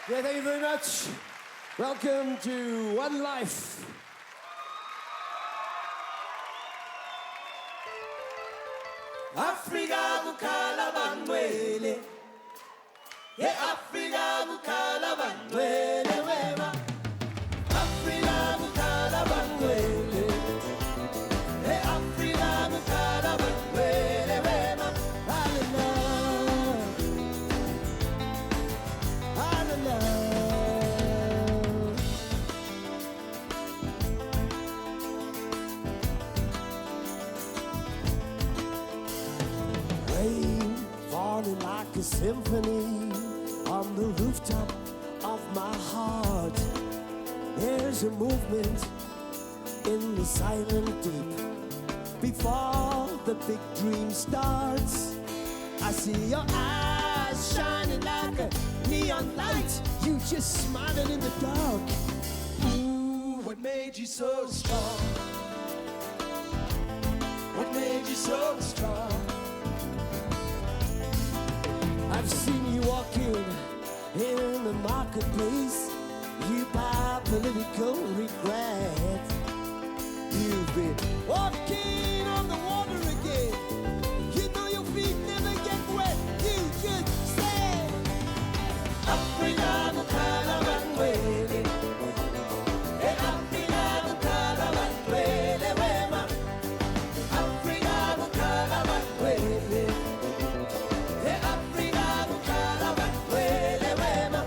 Yeah, thank you very much. Welcome to One Life. Afrika kukhala bangcwele. Afrika kukhala bangcwele. symphony on the rooftop of my heart. There's a movement in the silent deep. Before the big dream starts, I see your eyes shining like a neon light. You just smiling in the dark. Ooh, what made you so strong? What made you so strong? I've seen you walking in the marketplace. You buy political regret. You've been walking on the water again. You know your feet never get wet. You just say, Africa, Mukala, Manwele. Hey, Africa, Mukala, Manwele, Wema. Africa, Mukala, Manwele. Hey, Africa, Mukala, Manwele, Wema.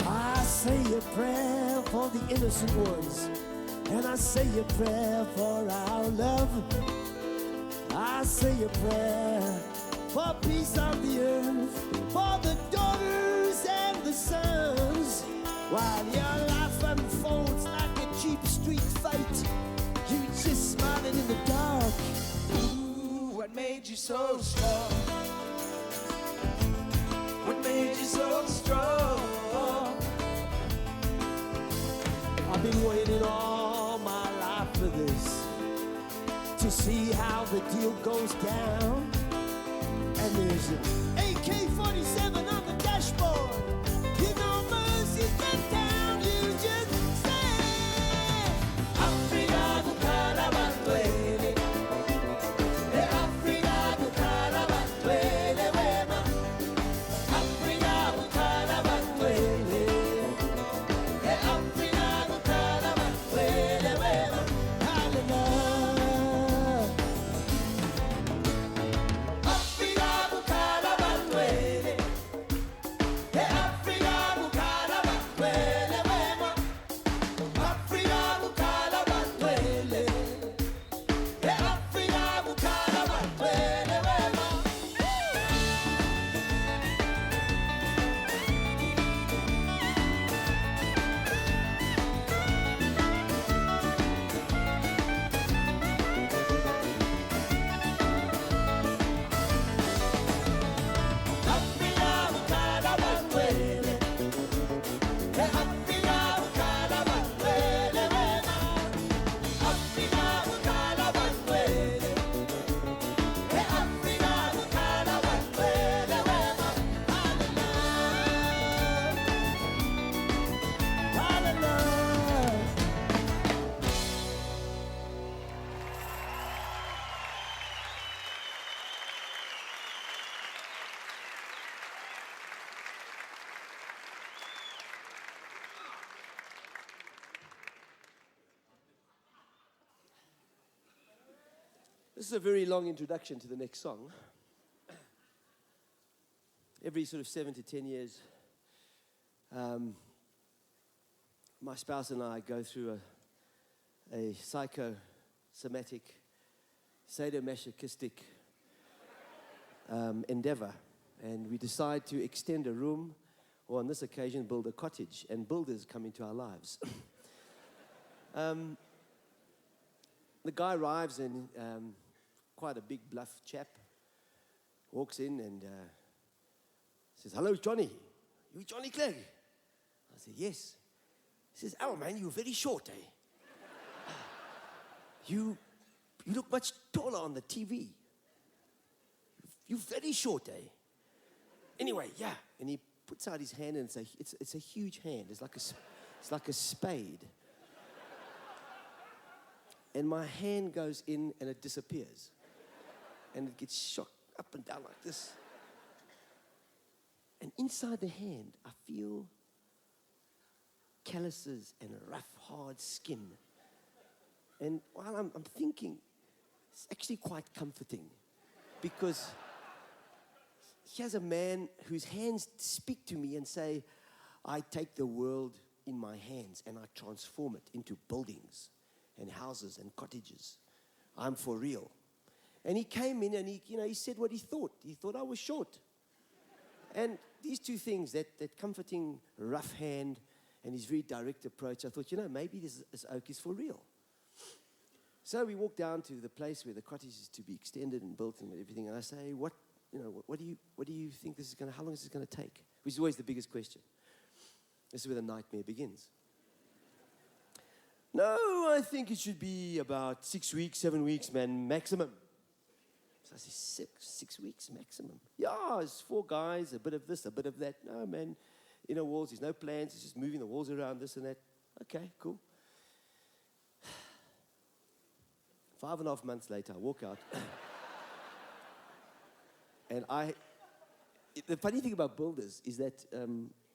I say a prayer for the innocent ones, and I say a prayer for our love. I say a prayer for peace on the earth, for the daughters and the sons. While your life unfolds like a cheap street fight, you just smiling in the dark. Ooh, what made you so strong? What made you so strong? I've been waiting all my life for this, to see how the deal goes down. And there's an AK-47 on the dashboard. You know mercy's been down. You just say, Africa, Mukala, Manwele. Hey, Africa, Mukala, Manwele, Wema. Africa, Mukala, Manwele. Hey, Africa, Mukala, Manwele, Wema. Hallelujah. Africa, Mukala, Manwele. Hey, Africa, Mukala, Manwele, Wema. Africa, Mukala, Manwele. Hey, Africa, Mukala, Manwele, Wema. Africa, Mukala, Manwele. Hey, Africa, Mukala, Manwele, Wema. Africa, Mukala, Manwele. Hey, Africa, Mukala, Manwele, Wema. Hallelujah. Hallelujah. This is a very long introduction to the next song. Every sort of 7 to 10 years, my spouse and I go through a psychosomatic, sadomasochistic endeavor, and we decide to extend a room, or on this occasion, build a cottage, and builders come into our lives. The guy arrives, and quite a big, bluff chap, walks in and says, "Hello, Johnny. You Johnny Clegg?" I said, "Yes." He says, "Oh, man, you're very short, eh? You look much taller on the TV. You're very short, eh? Anyway, yeah." And he puts out his hand, and it's a huge hand. It's like a spade. And my hand goes in and it disappears. And it gets shot up and down like this. And inside the hand, I feel calluses and a rough, hard skin. And while I'm thinking, it's actually quite comforting, because here's a man whose hands speak to me and say, I take the world in my hands and I transform it into buildings and houses and cottages. I'm for real. And he came in and he said what he thought. He thought I was short. And these two things, that comforting rough hand and his very direct approach, I thought, maybe this oak is for real. So we walked down to the place where the cottage is to be extended and built and everything. And I say, what do you think this is going to, how long is this going to take? Which is always the biggest question. This is where the nightmare begins. No, I think it should be about 6 weeks, 7 weeks, man, maximum. So I say, six weeks maximum. Yeah, it's 4 guys, a bit of this, a bit of that. No, man, inner walls, there's no plans. It's just moving the walls around, this and that. Okay, cool. 5.5 months later, I walk out. And the funny thing about builders is that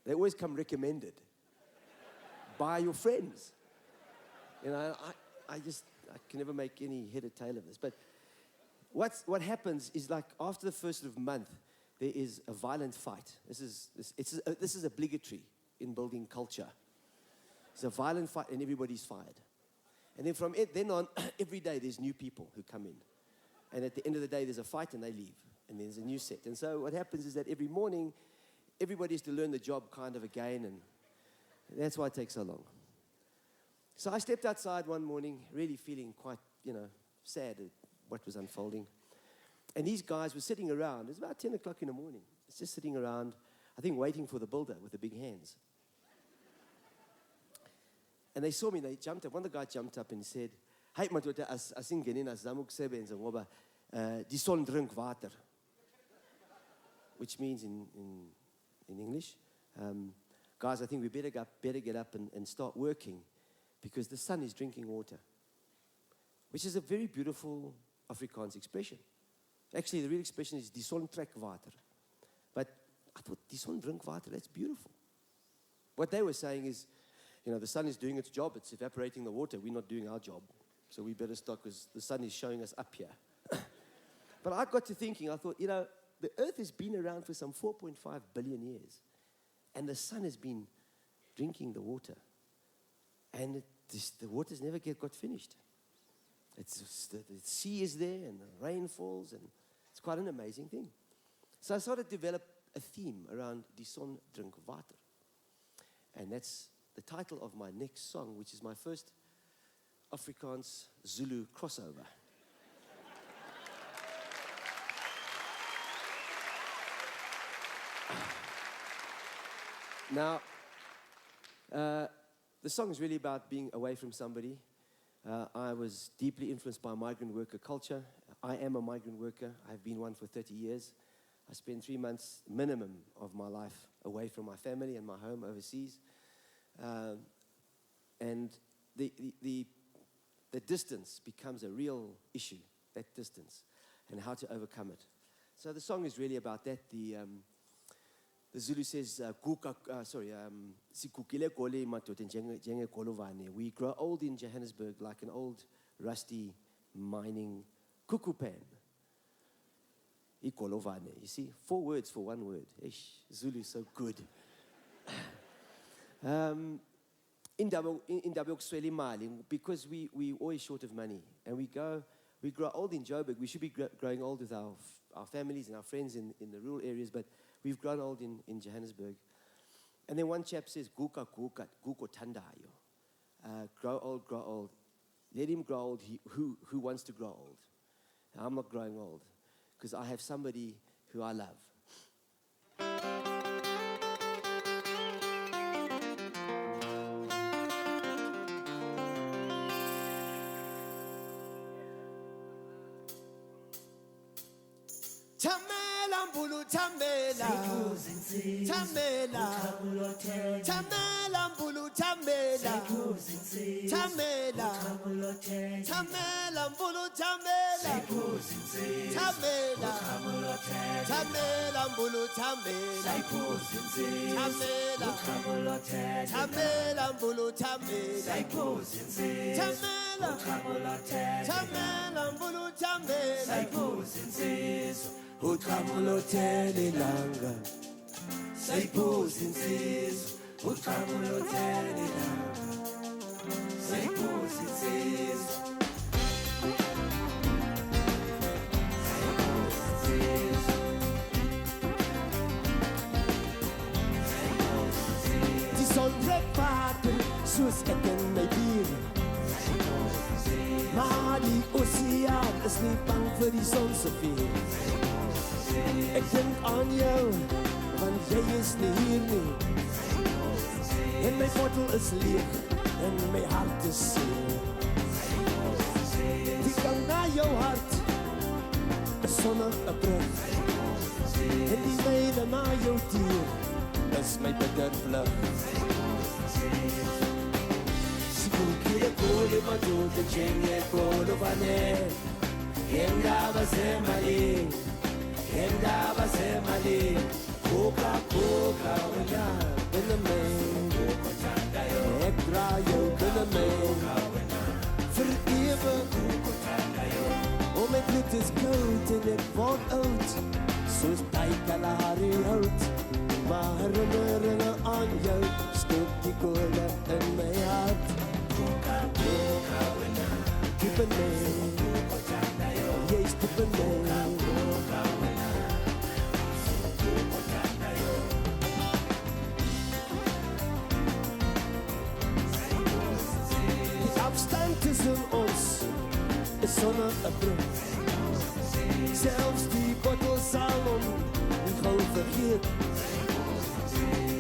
they always come recommended by your friends. I can never make any head or tail of this. But what happens is, like, after the first sort of month, there is a violent fight. This is obligatory in building culture. It's a violent fight and everybody's fired. And then from then on, every day there's new people who come in. And at the end of the day, there's a fight and they leave. And there's a new set. And so what happens is that every morning, everybody has to learn the job kind of again. And that's why it takes so long. So I stepped outside one morning, really feeling quite, sad at what was unfolding. And these guys were sitting around. It was about 10 o'clock in the morning. It's just sitting around, I think, waiting for the builder with the big hands. And they saw me, they jumped up. One of the guys jumped up and said, "Hey, madoda, asingene azama ukusebenza ngoba die son drink water." Which means in English, guys, I think we better get up and start working because the sun is drinking water. Which is a very beautiful Afrikaans expression. Actually, the real expression is die son trek water. But I thought, die son drink water, that's beautiful. What they were saying is, the sun is doing its job. It's evaporating the water. We're not doing our job. So we better stop because the sun is showing us up here. But I got to thinking, I thought, the earth has been around for some 4.5 billion years. And the sun has been drinking the water. And the water's never got finished. The sea is there and the rain falls. And it's quite an amazing thing. So I started to develop a theme around die son drink water. And that's the title of my next song, which is my first Afrikaans Zulu crossover. Now, the song is really about being away from somebody. I was deeply influenced by migrant worker culture. I am a migrant worker. I've been one for 30 years. I spent 3 months minimum of my life away from my family and my home overseas. And the distance becomes a real issue, that distance, and how to overcome it. So the song is really about that. The Zulu says, we grow old in Johannesburg like an old, rusty, mining cuckoo pan. You see, 4 words for 1 word. Zulu is so good. Because we always short of money, and we grow old in Joburg. We should be growing old with our families and our friends in the rural areas, but we've grown old in Johannesburg. And then one chap says, "Guka tandayo." Grow old. Let him grow old. Who wants to grow old? I'm not growing old because I have somebody who I love. Tamela mbulu tamela Tamela Tamela mbulu tamela Tamela Tamela mbulu tamela Tamela Tamela mbulu tamela Tamela Tamela mbulu tamela Tamela Tamela mbulu tamela uqhamulothele ilanga sayiphuza insizwa uqhamulothele ilanga sayiphuza insizwa die son trek water soos ek in my bier maar die oseaan is nie bang vir die son se vuur ek dink aan jou want jy is nie hier nie en my bottel is leeg en my hart is seer die gang na jou hart is sonder 'n brug en die meile na jou dier is my bitter vlug sikukile kule madoda njengekolo vane ngendaba zemali ngendaba zemali koka koka wena benemen ek draai jou benemen vergewe oh my bloed is koud en ek word oud soos tydkalari hout maar herinneringe aan jou stoot die kole in my hart koka koka wena benemen jy is benemen tussen ons is sonder 'n brug selfs die bottel salon die gou vergeet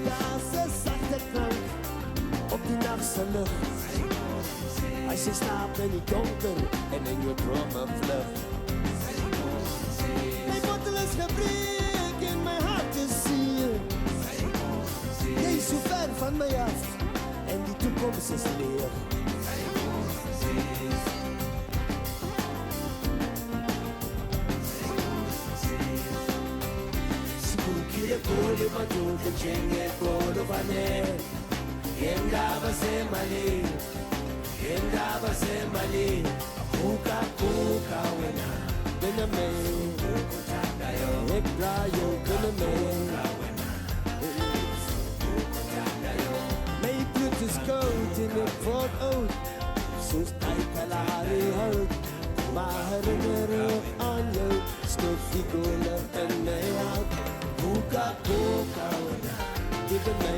daar's 'n sagte klank op die nachtse lug as jy slaap in die donker en in jou drome vlug my bottel is gebreek en my hart is seer jy is so ver van my af en die toekoms is leeg Kule madoda njengekolo vane ngendaba zemali ngendaba zemali kuka kuka wena benemen ek draai jou benemen my bloed is koud en ek word oud soos tydkalari hout maar herinnering aan jou stoot die kole in my hart Kuka kuka wena, dibe me.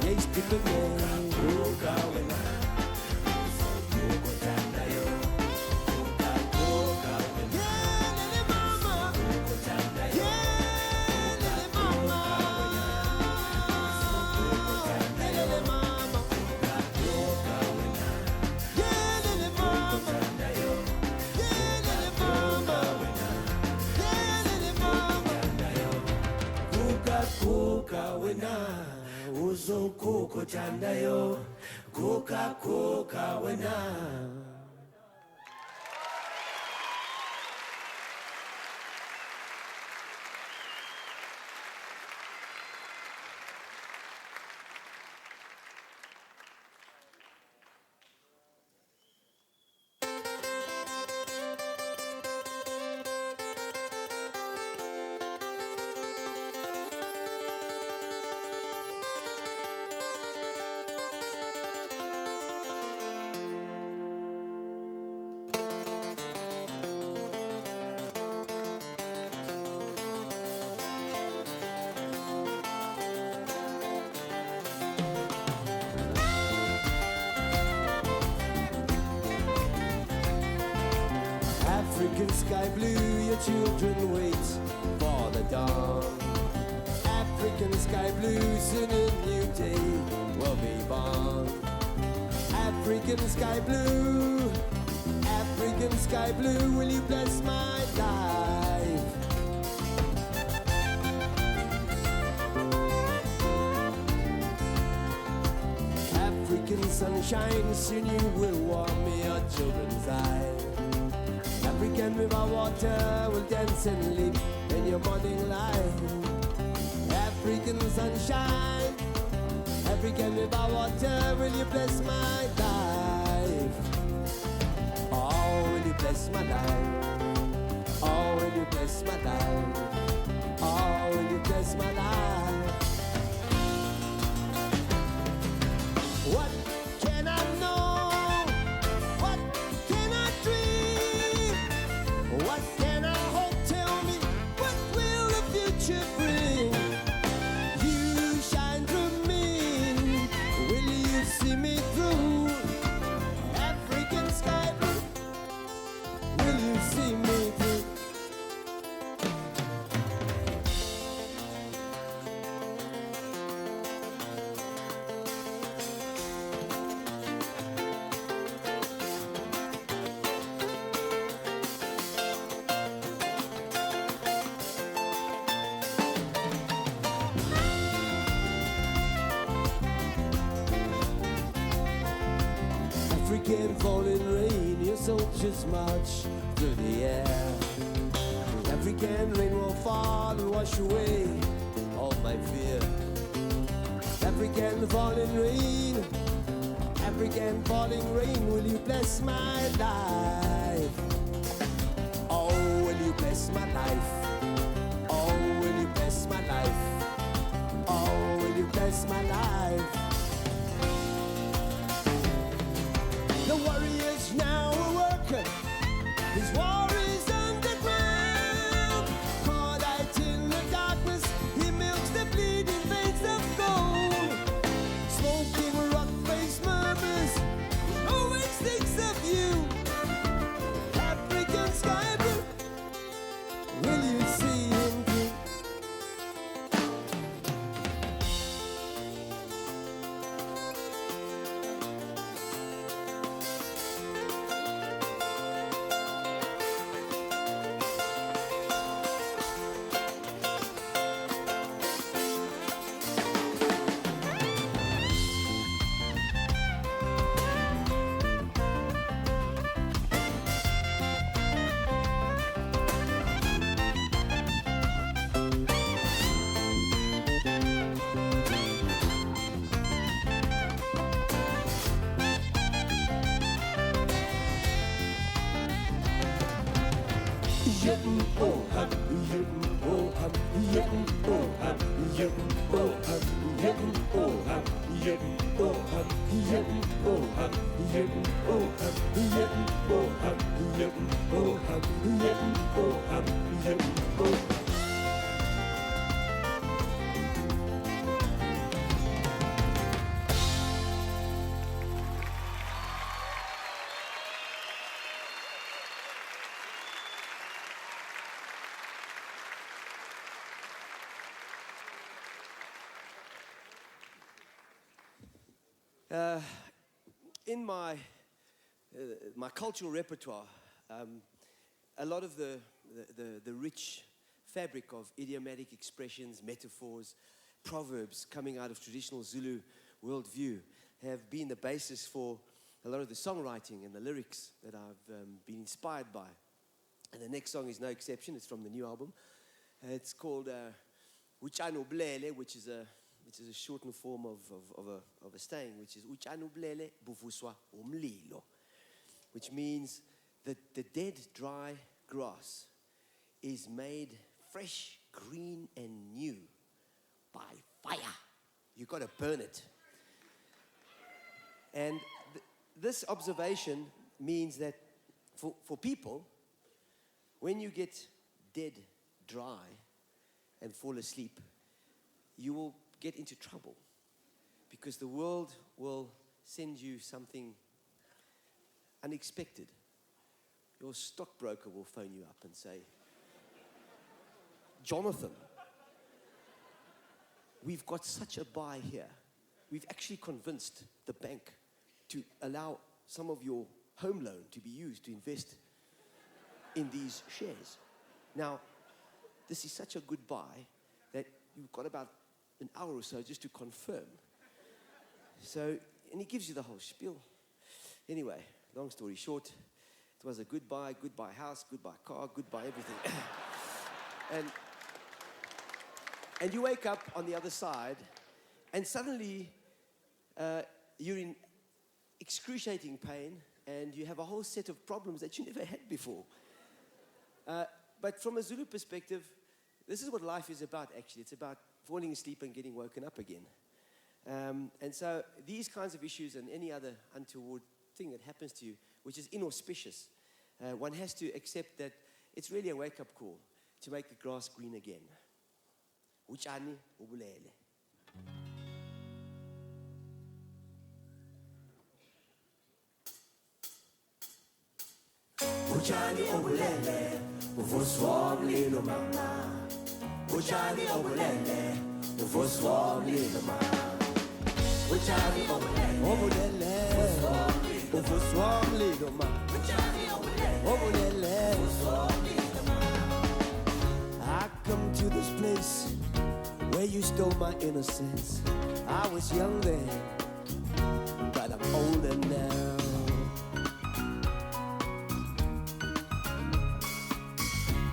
Yes, dibe me. Kuka wena. Kuka yo. Kuka kuka wena. Yeah, lele mama. Yeah, lele mama. Lele mama. Kuka wena. Yeah, lele mama. Yeah, lele mama. Kuka wena uzo kuko tandayo kuka kuka wena African sky blue, your children wait for the dawn. African sky blue, soon a new day will be born. African sky blue, African sky blue, will you bless my life? African sunshine, soon you will warm your children's eyes. African river water will dance and leap in your morning light. African sunshine, African river water, will you bless my life? Oh, will you bless my life? Oh, will you bless my life? Oh, will you bless my life? What can I know? What can I dream? What can I hope? Tell me, what will the future bring? You shine through me. Will you see me through? African sky blue. Will you see me through? African falling rain, your soldiers march through the air. African rain will fall and wash away all my fear. African falling rain, African falling rain, will you bless my life? Oh, will you bless my life? Oh, will you bless my life? Oh, will you bless my life? The warriors now are working. His war is underground. Caught out in the darkness, he milks the bleeding veins of gold. Smoking rock-faced murmurs, always thinks of you. African sky blue, will you see him through? In my cultural repertoire, a lot of the rich fabric of idiomatic expressions, metaphors, proverbs coming out of traditional Zulu worldview have been the basis for a lot of the songwriting and the lyrics that I've been inspired by. And the next song is no exception. It's from the new album. It's called Uchano Blele, which is a shortened form of a saying, which is Uchano Blele buvuswa umlilo, which means that the dead, dry grass is made fresh, green, and new by fire. You've got to burn it. And this observation means that for people, when you get dead, dry, and fall asleep, you will get into trouble because the world will send you something unexpected. Your stockbroker will phone you up and say, Jonathan, we've got such a buy here. We've actually convinced the bank to allow some of your home loan to be used to invest in these shares. Now, this is such a good buy that you've got about an hour or so just to confirm. So, and he gives you the whole spiel. Anyway, long story short, it was a goodbye house, goodbye car, goodbye everything. and you wake up on the other side, and suddenly you're in excruciating pain, and you have a whole set of problems that you never had before. But from a Zulu perspective, this is what life is about, actually. It's about falling asleep and getting woken up again. And so these kinds of issues and any other untoward thing that happens to you, which is inauspicious, one has to accept that it's really a wake-up call to make the grass green again. Utshani ubulele. Utshani obulele, uvuswa umlilo mama. Utshani obulele, uvuswa umlilo mama. Utshani obulele, uvuswa umlilo mama. Utshani obulele, uvuswa umlilo mama. I come to this place where you stole my innocence. I was young then, but I'm older now.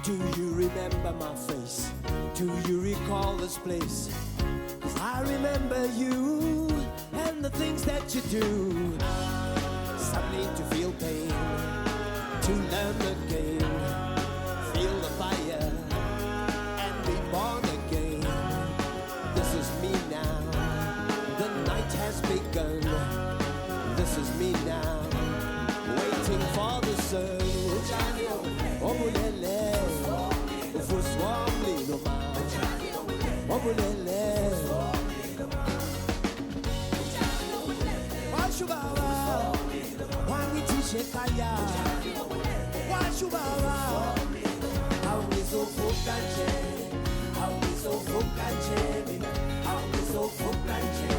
Do you remember my face? Do you recall this place? 'Cause I remember you and the things that you do. Suddenly to feel pain, to learn the game, feel the fire, and be born again. This is me now, the night has begun. This is me now, waiting for the sun. Obulele, ufuswa umlilo mama. Obulele, washubawa, wangitishe kaya. Washubawa, haunizofuka nje, haunizofuka nje mina, haunizofuka nje,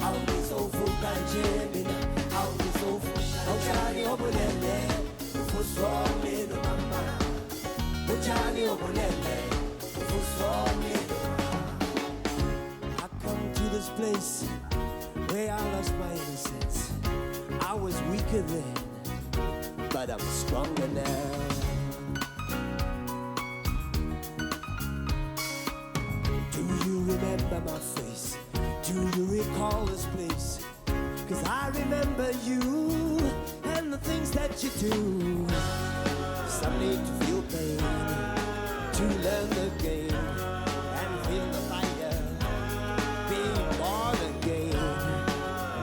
haunizofuka nje mina, haunizofuka. Ochani obulele, ufuswa umlilo mama. Ochani obulele, ufuswa umlilo mama. I come to this place where I lost my innocence. I was weaker then, but I'm stronger now. Do you remember my face? Do you recall this place? 'Cause I remember you and the things that you do. Some need to feel pain, to learn the game, and feel the fire, being born again.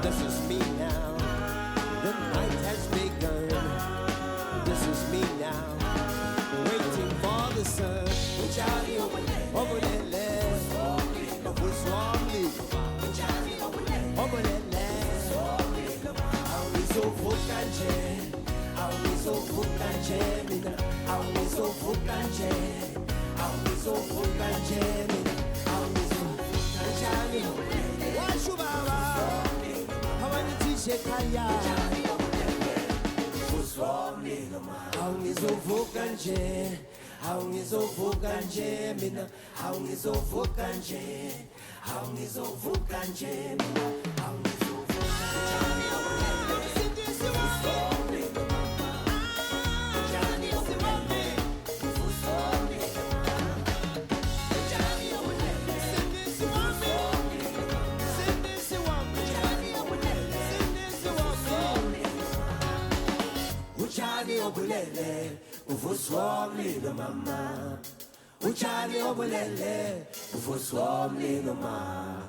This is me now, the night has begun. This is me now, waiting for the sun. Obulele, ufuswa umlilo mama. Obulele, haunizofuka nje, haunizofuka nje mina, haunizofuka nje, haunizofuka nje mina, haunizofuka nje. Washubawa, hawanitishe kaya. Haunizofuka nje, haunizofuka nje mina, haunizofuka nje, haunizofuka nje mina, haunizofuka nje. Uchani obulele, uvuswa umlilo mama. Uchani obulele, uvuswa umlilo mama.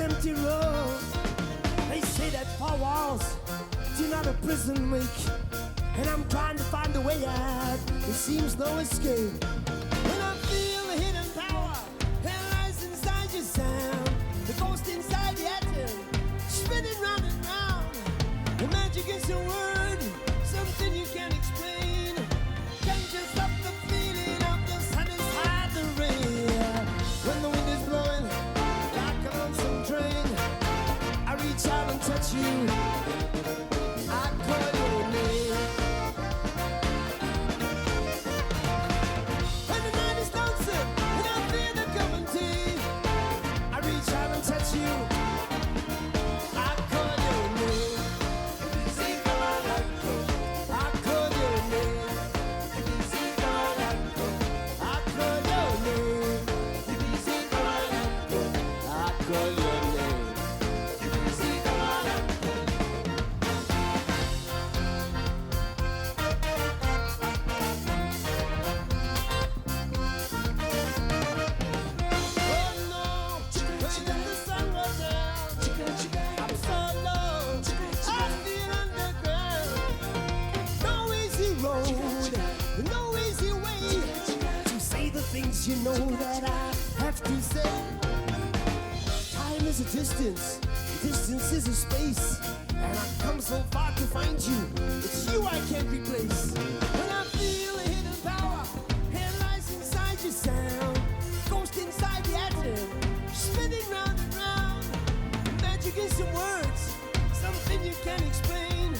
empty road. They say that four walls do not a prison make, and I'm trying to find a way out. It seems no escape. When I feel the hidden power that lies inside your sound, the ghost inside the atom, spinning round and round. The magic is a word, something you can't explain. Conjures up the feeling of the sun inside the rain. When the wind is blowing like a lonesome train, I reach out and touch you. I call your name. When the night is lonesome and I feel the coming tea, I reach out and touch you. I call your name. I call your name. I call your name. I call your name. You know that I have to say, time is a distance is a space, and I've come so far to find you. It's you I can't replace. When I feel a hidden power, it lies inside your sound, ghost inside the atom, spinning round and round. Magic in some words, something you can't explain.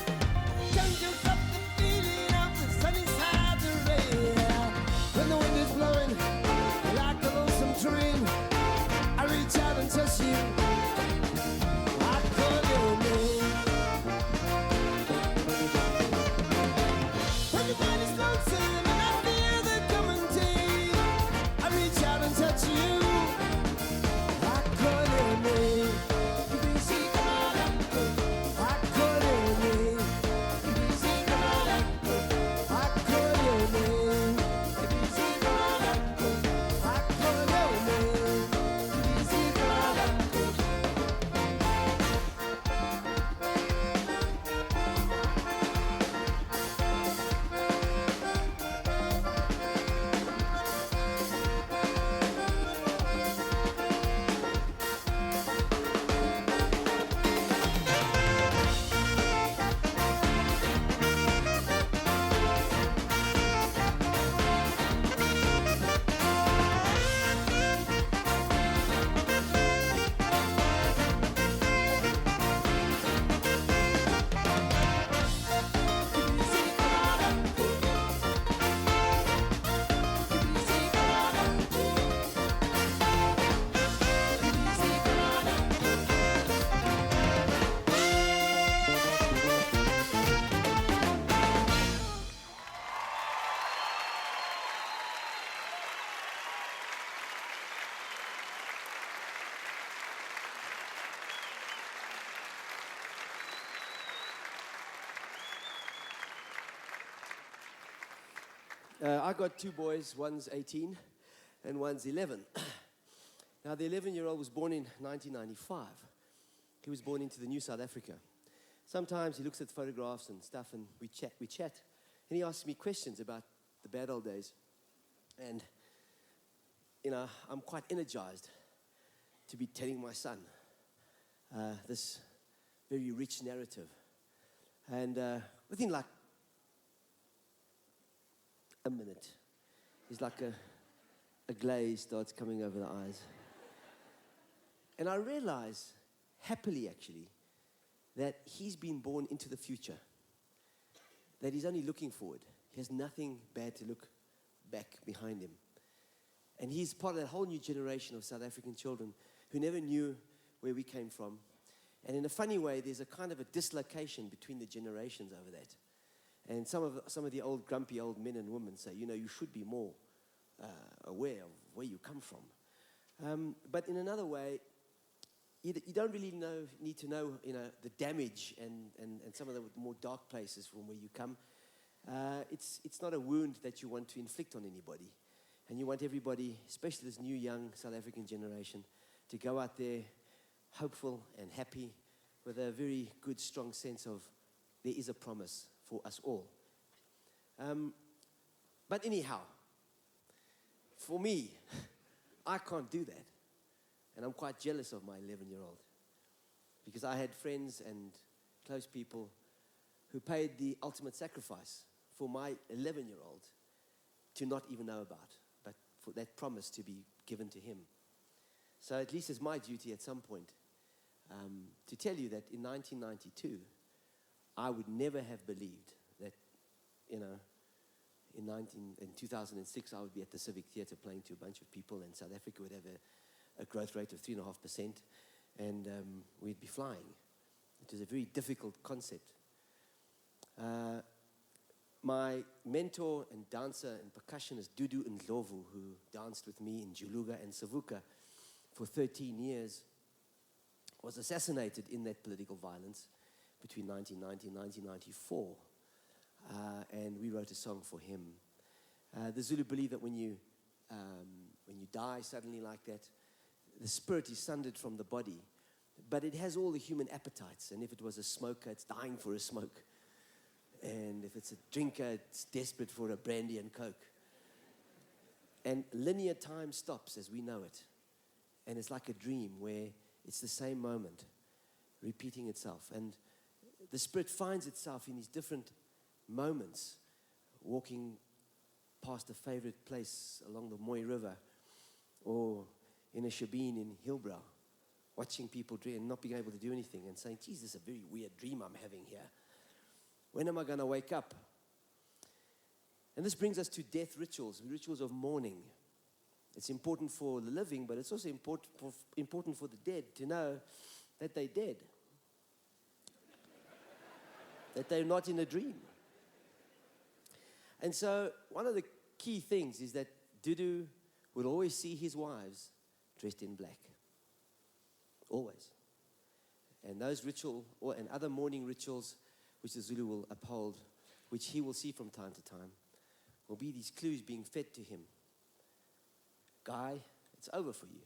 Conjures up the feeling of the sun inside the rain. When the wind is blowing like a lonesome train, I reach out and touch you. I call your name. When the night is lonesome and I feel the coming day, I reach out and touch you. I call your name. I call your name. I call your name. I got two boys, one's 18 and one's 11. Now, the 11-year-old was born in 1995. He was born into the new South Africa. Sometimes he looks at photographs and stuff, and we chat, and he asks me questions about the bad old days. And, you know, I'm quite energized to be telling my son this very rich narrative. And within like a minute, it's like a glaze starts coming over the eyes. And I realize, happily actually, that he's been born into the future, that he's only looking forward. He has nothing bad to look back behind him. And he's part of that whole new generation of South African children who never knew where we came from. And in a funny way, there's a kind of a dislocation between the generations over that. And some of the old grumpy old men and women say, you know, you should be more aware of where you come from. But in another way, you don't really need to know, you know, the damage and some of the more dark places from where you come. It's not a wound that you want to inflict on anybody. And you want everybody, especially this new young South African generation, to go out there hopeful and happy, with a very good, strong sense of there is a promise for us all. But anyhow, for me, I can't do that. And I'm quite jealous of my 11-year-old, because I had friends and close people who paid the ultimate sacrifice for my 11-year-old to not even know about, but for that promise to be given to him. So at least it's my duty at some point to tell you that in 1992, I would never have believed that, in 2006, I would be at the Civic Theatre playing to a bunch of people, and South Africa would have a growth rate of 3.5%, and we'd be flying. It was a very difficult concept. My mentor and dancer and percussionist, Dudu Ndlovu, who danced with me in Juluga and Savuka for 13 years, was assassinated in that political violence between 1990 and 1994. And we wrote a song for him. The Zulu believe that when you die suddenly like that, the spirit is sundered from the body, but it has all the human appetites. And if it was a smoker, it's dying for a smoke. And if it's a drinker, it's desperate for a brandy and coke. And linear time stops as we know it. And it's like a dream where it's the same moment repeating itself. And the spirit finds itself in these different moments, walking past a favorite place along the Moy River, or in a shebeen in Hillbrow, watching people dream and not being able to do anything, and saying, geez, this is a very weird dream I'm having here. When am I going to wake up? And this brings us to death rituals, rituals of mourning. It's important for the living, but it's also important for the dead to know that they're dead, that they're not in a dream. And so one of the key things is that Dudu would always see his wives dressed in black. Always. And those and other mourning rituals which the Zulu will uphold, which he will see from time to time, will be these clues being fed to him. Guy, it's over for you.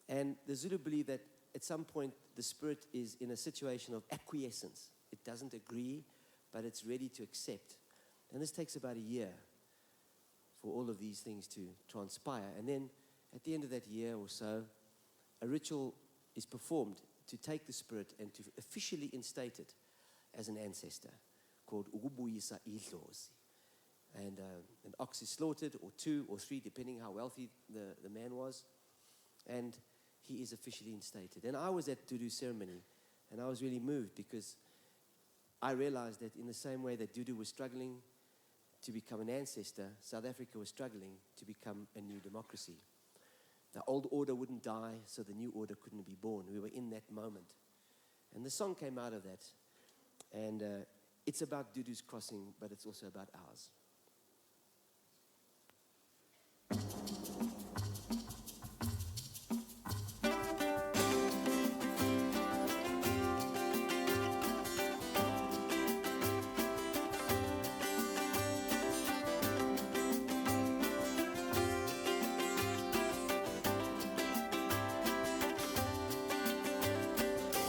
And the Zulu believe that at some point the spirit is in a situation of acquiescence. It doesn't agree, but it's ready to accept. And this takes about a year for all of these things to transpire. And then at the end of that year or so, a ritual is performed to take the spirit and to officially instate it as an ancestor, called Ukubuyisa Idlozi. And an ox is slaughtered, or 2 or 3, depending how wealthy the man was. And he is officially instated. And I was at Dudu's ceremony, and I was really moved, because I realized that in the same way that Dudu was struggling to become an ancestor, South Africa was struggling to become a new democracy. The old order wouldn't die, so the new order couldn't be born. We were in that moment. And the song came out of that. And it's about Dudu's crossing, but it's also about ours.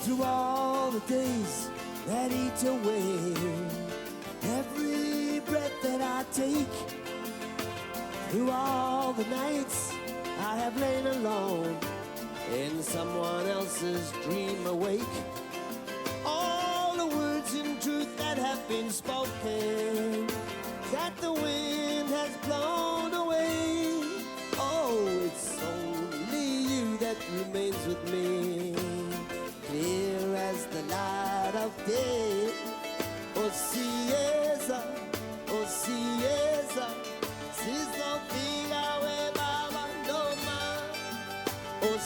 Through all the days that eat away every breath that I take, through all the nights I have lain alone in someone else's dream awake, all the words in truth that have been spoken, that the wind has blown away, oh, it's only you that remains with me, clear as the light of day. Oh, sieza, sizofika webaba noma. Oh,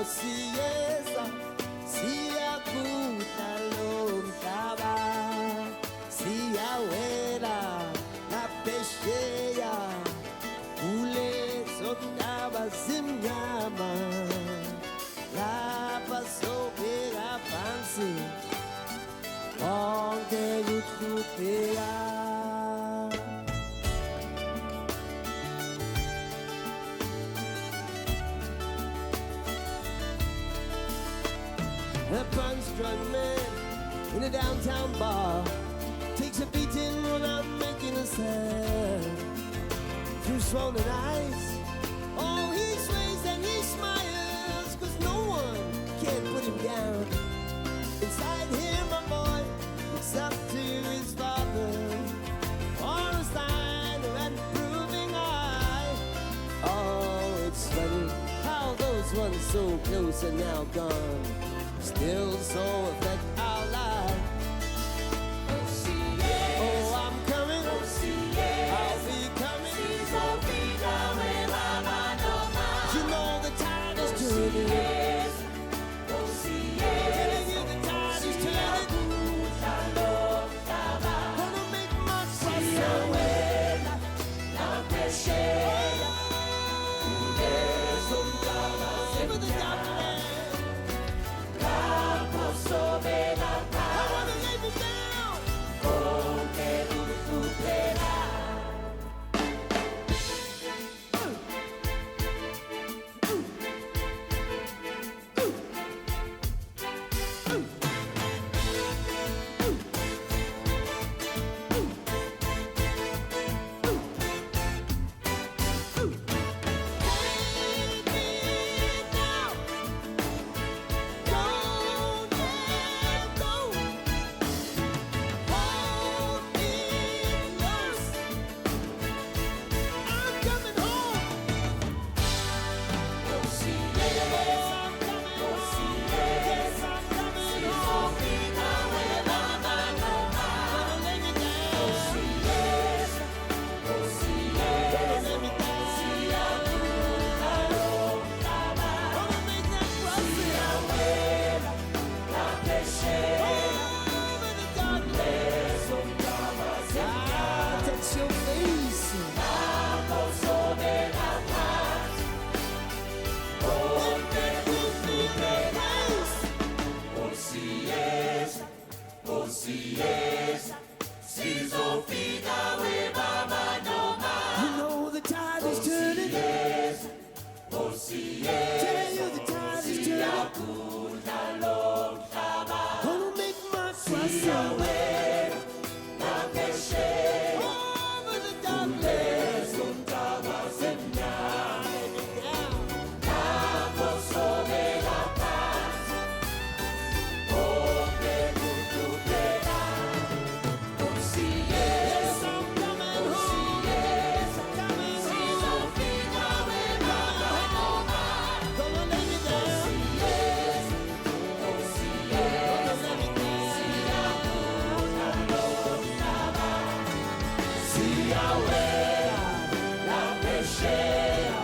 sieza, siyakuta lo mhlaba, siyawela napesheya, kulezo ndaba zimnyama. Lapha sobheka phansi konke kuhlupheka. And a punch-drunk man in a downtown bar takes a beating without making a sound. Through swollen eyes, oh, he sways and he smiles, 'cause no one can put him down. Inside him, a boy looks up to his father for a sign of an improving eye. Oh, it's funny how those ones so close are now gone, still so affect our life. Oh, I'm coming. I'll be coming. You know the tide is turning. Telling you the tide is turning. Gonna make my fuss away. Over the darkness. I wanna lay me down. You know the tide is turning. Tell you the tide is turning. Gonna make my fuss away. Over the darkness. Yes, I'm coming home. Coming home. Gonna lay me down. Gonna lay me down. See how la pescera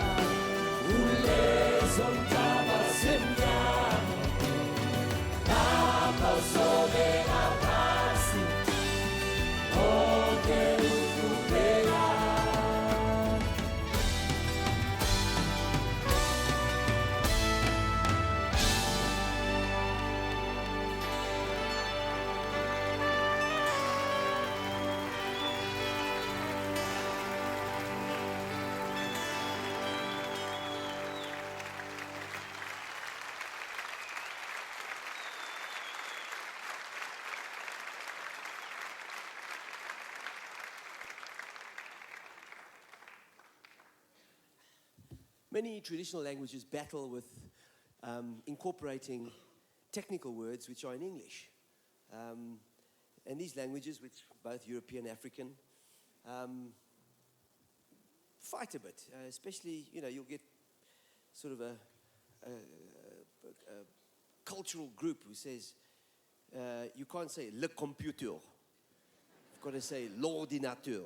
Ule soltava sembra La pausa vera passi Oh, che recupera Many traditional languages battle with incorporating technical words which are in English. And these languages, which both European and African, fight a bit, especially, you'll get sort of a cultural group who says, you can't say le computer. You've got to say l'ordinateur.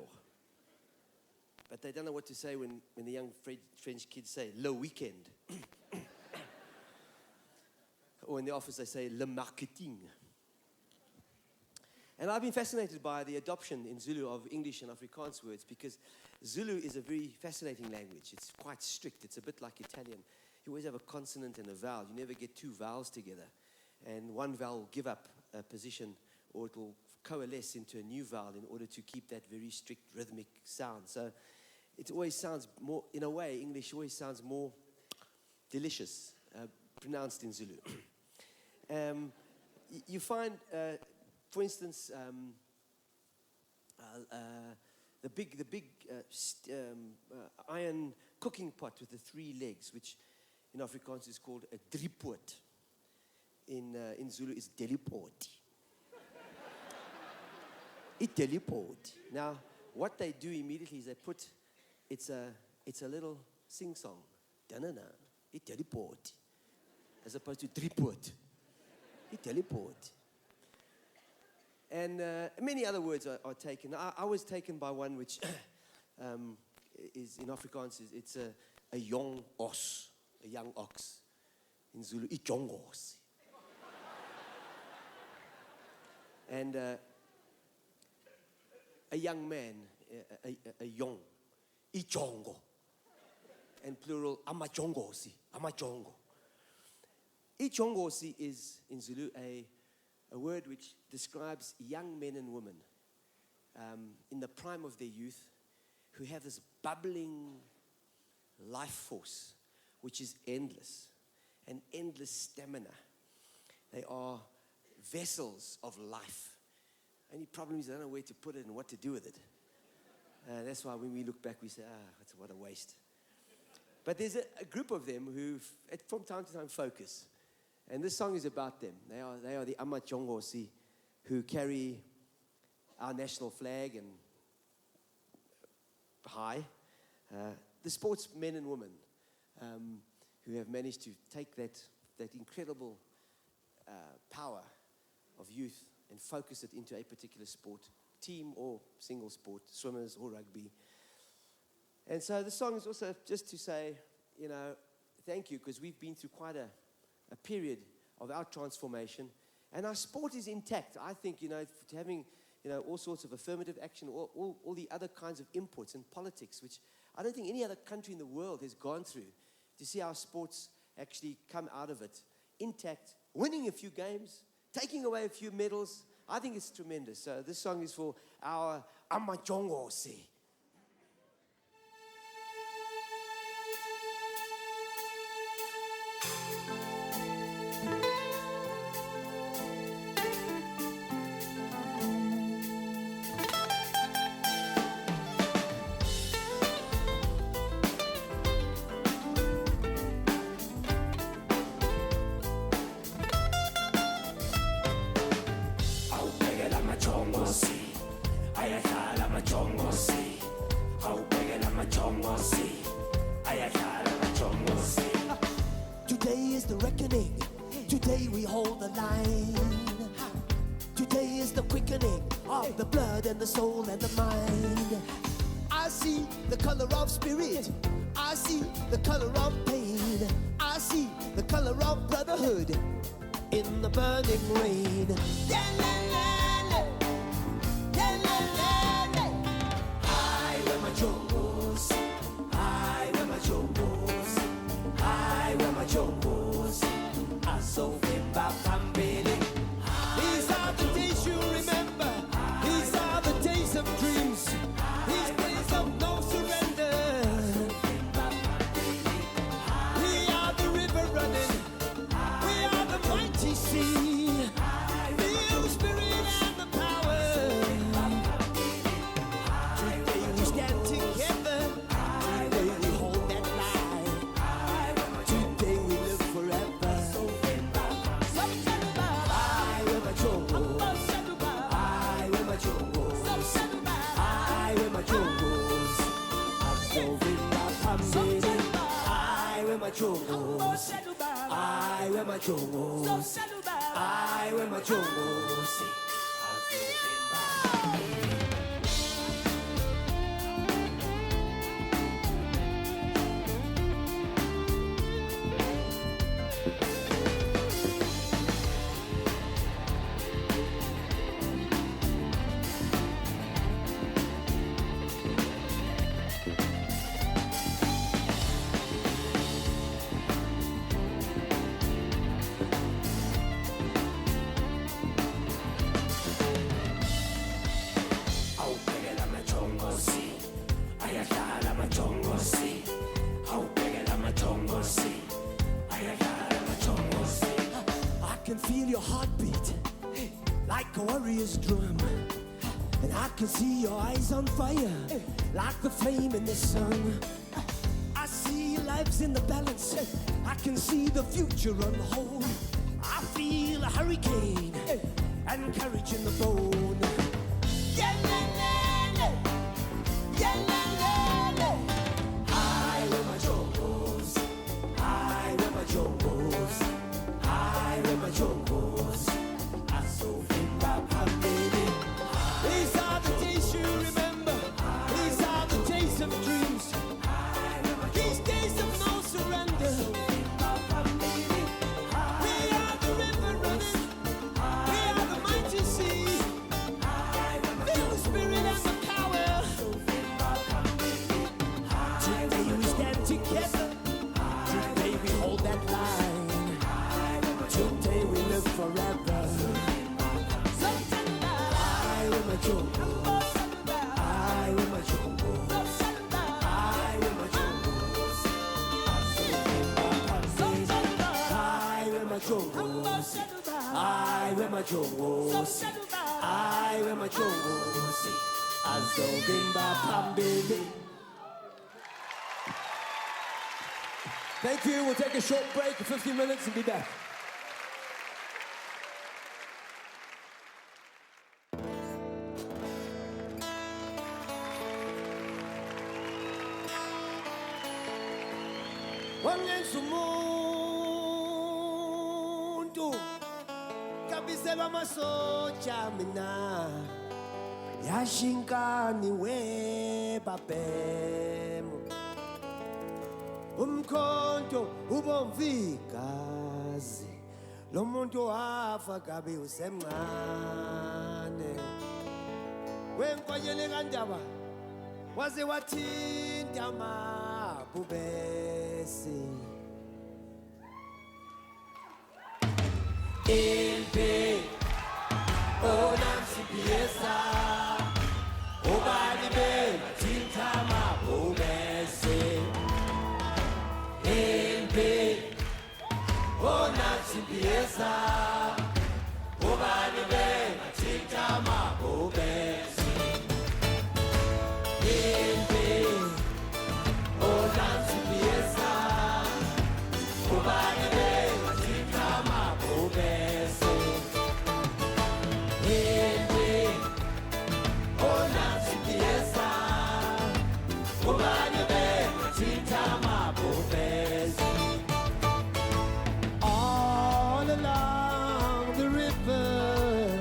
But they don't know what to say when the young French kids say le weekend. Or in the office they say le marketing. And I've been fascinated by the adoption in Zulu of English and Afrikaans words, because Zulu is a very fascinating language. It's quite strict. It's a bit like Italian. You always have a consonant and a vowel. You never get two vowels together. And one vowel will give up a position, or it will coalesce into a new vowel in order to keep that very strict rhythmic sound. So it always sounds more, in a way, English always sounds more delicious, pronounced in Zulu. You find, for instance, the big iron cooking pot with the 3 legs, which in Afrikaans is called a driepoot. In Zulu is delipoti. It delipoti. Now, what they do immediately is they put, it's a little sing-song. Da-na-na. It delipoti. As opposed to driepoot. It delipoti. And many other words are taken. I was taken by one which is in Afrikaans. It's a young os, a young ox. In Zulu, ichongos. And a young man, a young, ichongo. And plural, amachongosi, amachongo. Ichongosi is in Zulu a word which describes young men and women in the prime of their youth who have this bubbling life force which is endless, and endless stamina. They are vessels of life. Only problem is they don't know where to put it and what to do with it. That's why when we look back we say, what a waste. But there's a group of them who from time to time focus. And this song is about them. They are the Amachongosi who carry our national flag and high. The sportsmen and women who have managed to take that incredible power of youth and focus it into a particular sport, team or single sport, swimmers or rugby. And so the song is also just to say, thank you, because we've been through quite a period of our transformation, and our sport is intact. I think, having, all sorts of affirmative action, all the other kinds of inputs and politics, which I don't think any other country in the world has gone through, to see our sports actually come out of it intact, winning a few games, taking away a few medals. I think it's tremendous. So this song is for our Amachongosi. Today is the reckoning. Today we hold the line. Today is the quickening of the blood and the soul and the mind. I see the color of spirit. I see the color of pain. I see the color of brotherhood in the burning rain. I wear my jongos. I wear my jongos. I wear my jongos. I so vimba pambele. These are the days you remember. These are the days of dreams. These days of no surrender. We are the river running. We are the mighty sea. Feel the spirit and the power. Today we stand together. Today we hold that line. Today we live forever. I wear my jongos. I wear my jongos. I wear my jongos. I wear my jongos. I wear my jongos. I wear my jongos. can feel your heartbeat like a warrior's drum. And I can see your eyes on fire like the flame in the sun. I see your life's in the balance. I can see the future unfold. I feel a hurricane and courage in the bone. Yeah, la, la, la. Yeah, la, la, la. I wear my jongos. I wear my jongos. I wear my jongos. I so think about how baby. These are the days you remember. These are the days of dreams. These days of no surrender. We are the river running. We are the mighty sea. Feel the spirit and the power. Today we stand together. Today we hold that line. Today we live forever. I wear my jongos. I wear my jongos. I wear my jongos. I wear my jongos. I wear my jongos. I wear my jongos. Azovimba pambili. Thank you. We'll take a short break for 15 minutes and be back. Wangenza umuntu kabiselwa amasotsha mina yashinkani webabhemu umkhonto ubomvikazi lo muntu wafa kabi usemncane wenkwanyele kandaba waze wathinta amabhubesi Ilbe onamsi piesa obani be tinta amabhubesi Ilbe onamsi piesa obani be tinta amabhubesi All along the river,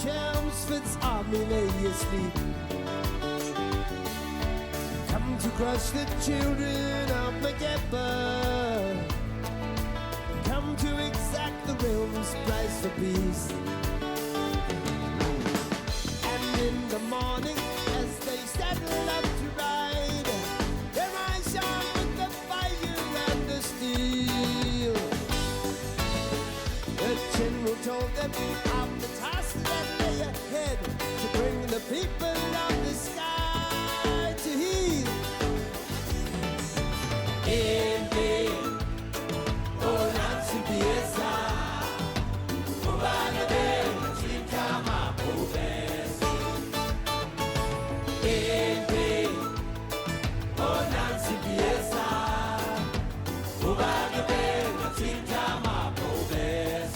Chelmsford's army lay asleep. Come to crush the children of Mandela. Come to exact the realm's price for peace. And in the morning, as they saddle up to ride, their eyes shone with the fire and the steel. The general told them of the task that lay ahead, to bring the people of the sky to heal. In vain, oh Nancy Piesa, Obana Ben, Chikama Pobes. In vain, oh Nancy Piesa, Obana Ben, Chikama Pobes.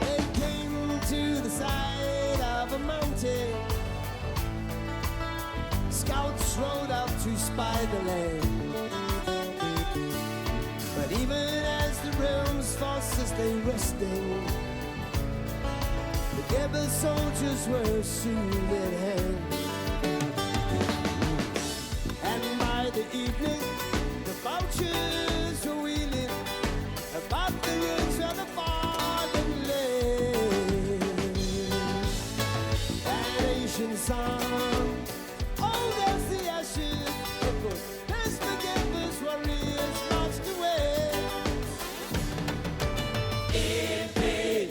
They came to the side of a mountain. Scouts rode out to spy the land. But even as the realm's forces lay resting, the Geba soldiers were soon at hand. And by the evening, the vultures were wheeling about the ruins of the fallen land. That ancient song, old as the ashes, echoed as the Geba's warriors marched away. In pain,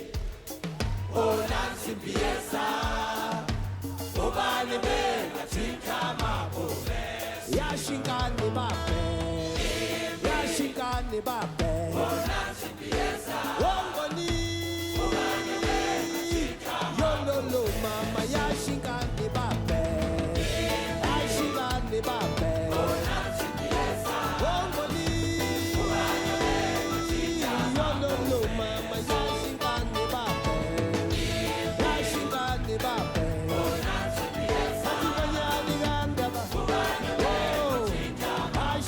oh Nancy Piesa, Obani Ben, Atikama Pobes. Yashinkani Babe, Yashinkani Babe, oh Nancy Piesa.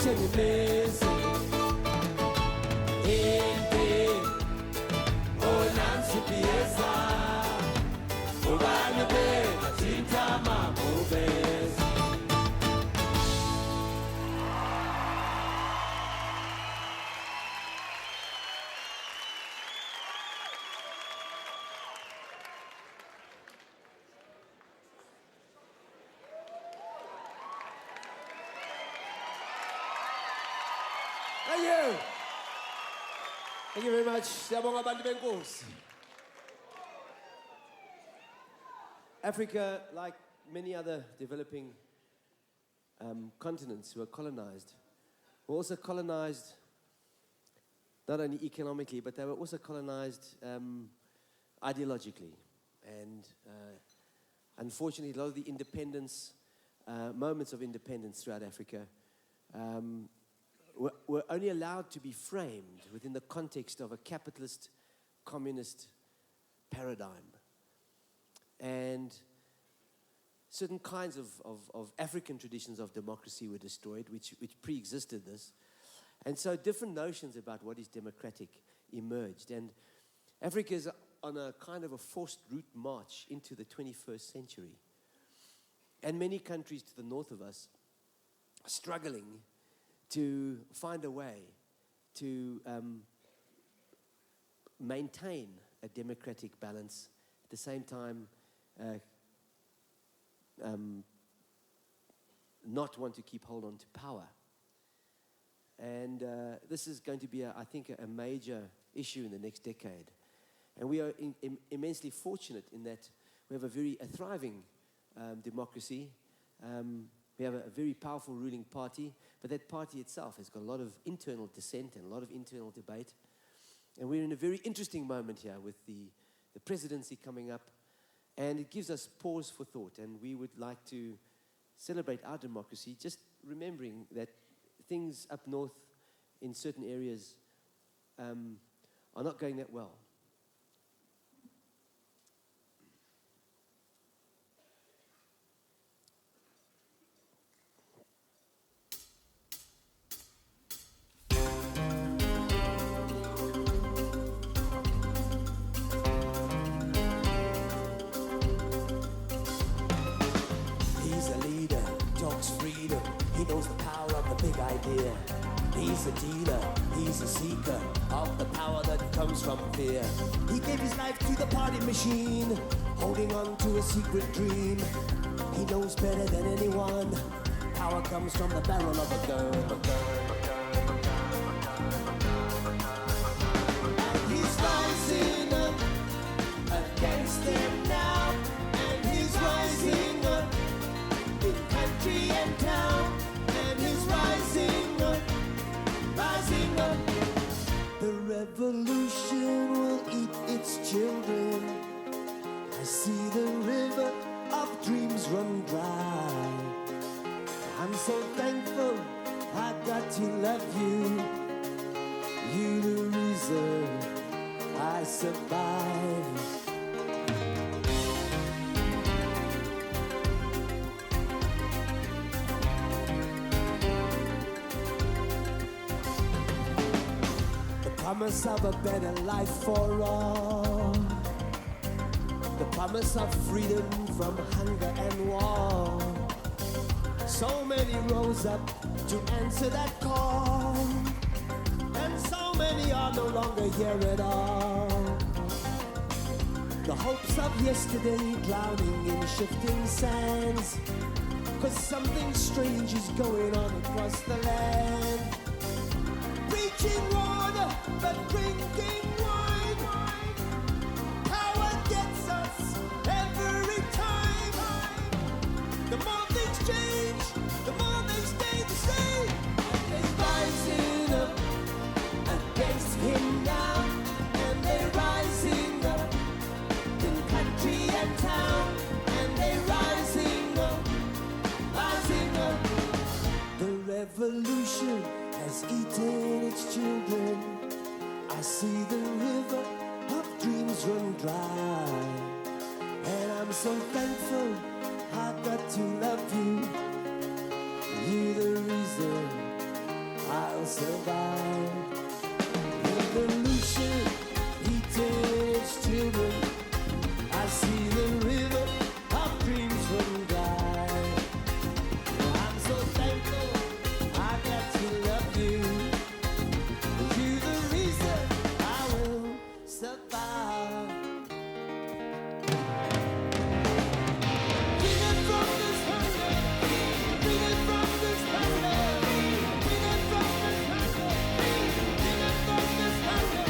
shemimezi Impi Onansi pieza Ubani bena Tintama mubezi Thank you. Thank you very much. Siyabonga abantu benkosi. Africa, like many other developing continents who are colonized, were also colonized not only economically, but they were also colonized ideologically. And unfortunately, a lot of the independence, moments of independence throughout Africa, were only allowed to be framed within the context of a capitalist, communist paradigm. And certain kinds of African traditions of democracy were destroyed, which pre-existed this. And so different notions about what is democratic emerged. And Africa is on a kind of a forced route march into the 21st century. And many countries to the north of us are struggling to find a way to maintain a democratic balance, at the same time not want to keep hold on to power. And this is going to be, I think, a major issue in the next decade. And we are immensely fortunate in that we have a thriving democracy. We have a very powerful ruling party, but that party itself has got a lot of internal dissent and a lot of internal debate. And we're in a very interesting moment here with the presidency coming up, and it gives us pause for thought. And we would like to celebrate our democracy, just remembering that things up north in certain areas are not going that well. He's a dealer, he's a seeker of the power that comes from fear. He gave his life to the party machine, holding on to a secret dream. He knows better than anyone, power comes from the barrel of a gun. And he's rising up against them now, and he's rising up in country and town, and he's rising up. Rising up, the revolution will eat its children. I see the river of dreams run dry. I'm so thankful I got to love you. You the reason I survive. Promise of a better life for all. The promise of freedom from hunger and war. So many rose up to answer that call, and so many are no longer here at all. The hopes of yesterday drowning in shifting sands, 'cause something strange is going on across the land. Reaching water, but drinking wine. Power gets us every time. The more things change, the more they stay the same. And they're rising up against him now, and they're rising up in country and town, and they're rising up, rising up. The revolution has eaten its children. I see the river of dreams run dry, and I'm so thankful I got to love you. You the reason I'll survive. Revolution, eating its children. I see the river of dreams run dry. I'm so thankful I got to love you. You're the reason I will survive. Freedom from this hunger, freedom from this hunger, freedom from this hunger, freedom from this hunger.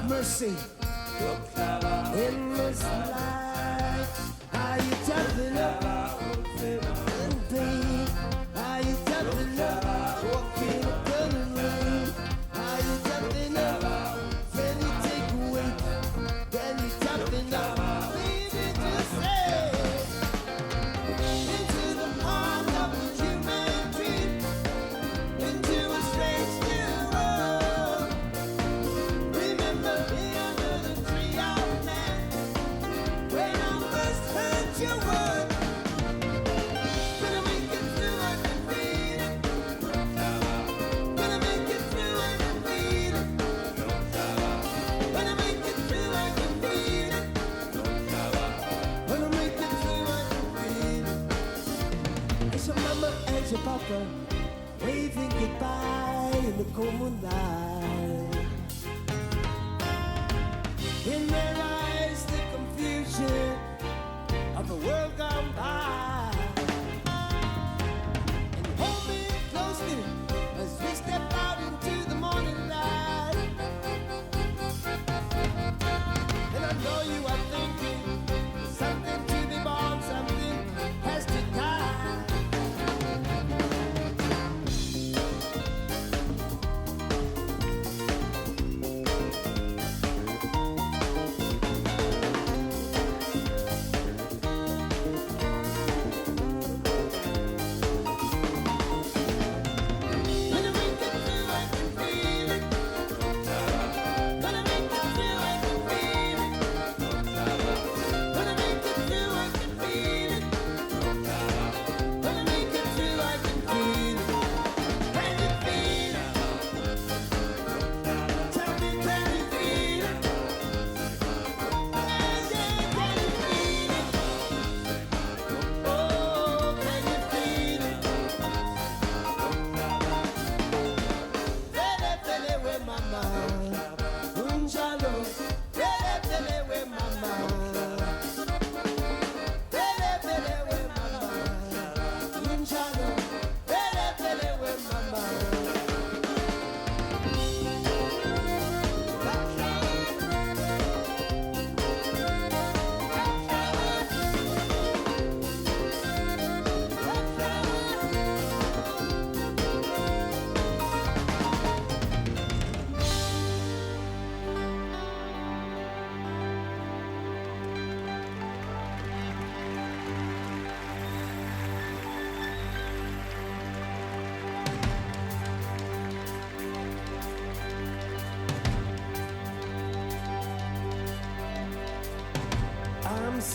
Mercy in this life. Are you tough up and pain? Are you tough up walking a burning rain? Are you tough up? Can you take away? Can you tough up? Baby, just say into the heart of the human dream, into a strange new world. Remember me under the tree of man when I first heard your word. Gonna make it through and defeat it. Gonna make it through and defeat it. Gonna make it through and defeat it. Gonna make it through and defeat it. It's your mama and your papa waving goodbye in the cold moonlight. In their eyes, the confusion of the world gone by. And you hold me closely as we step out into the morning light. And I know you are thinking something to be born, something has to die.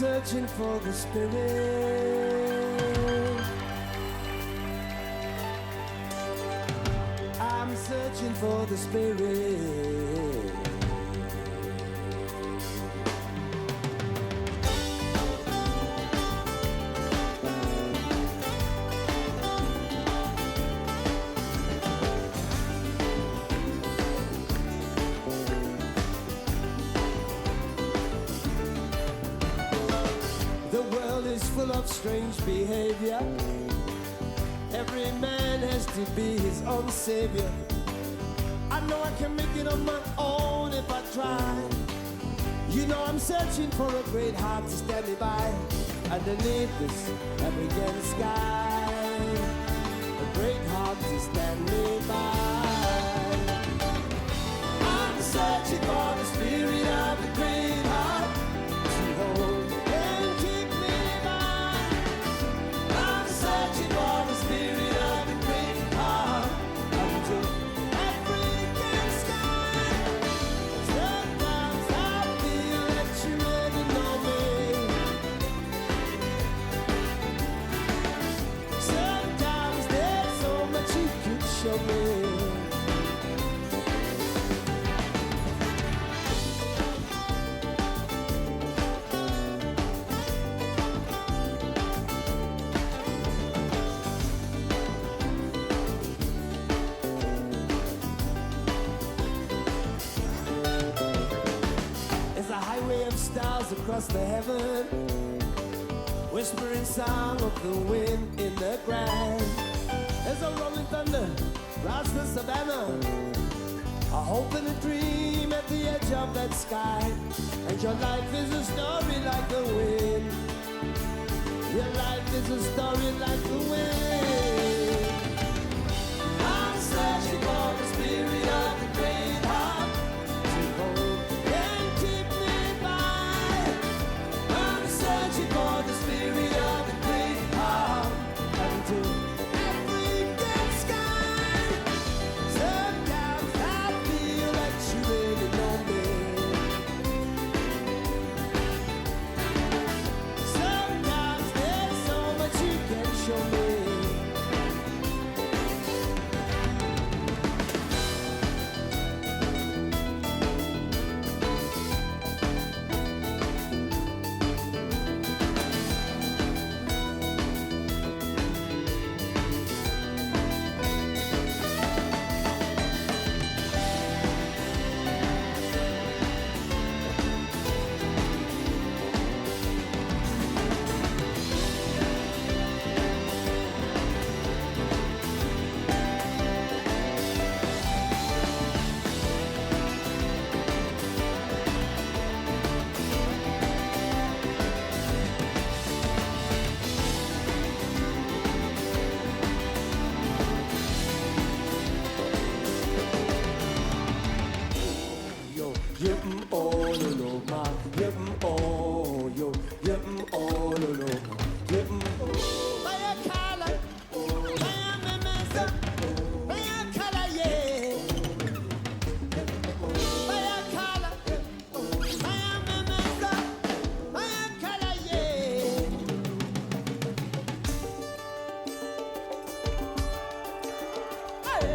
searching for the Spirit. I'm searching for the Spirit. The world is full of strange behavior. Every man has to be his own savior. I know I can make it on my own if I try. You know I'm searching for a great heart to stand me by underneath this arrogant sky. A great heart to stand me by. I'm searching for the spirit of the great heart to hold and keep me by. I'm searching for the spirit of the great heart until every can sky. Sometimes I feel that you really know me. Sometimes there's so much you could show me. There's a highway of stars across the heaven, whispering song of the wind in the ground. There's a rolling thunder across the savannah, a hope and a dream at the edge of that sky. And your life is a story like the wind. Your life is a story like the wind. I'm searching for the spirit of the great heart to hold and keep me by. I'm searching for the spirit of the great heart until every can sky. Sometimes I feel that you really know me. Sometimes there's so much you can show me. Yo, oh, no, no, ma. Oh, yo, oh, no, no, ma. Oh. Vaya cala, vaya memesa, vaya cala, yeah. Vaya cala, vaya memesa, vaya cala, yeah. Hey.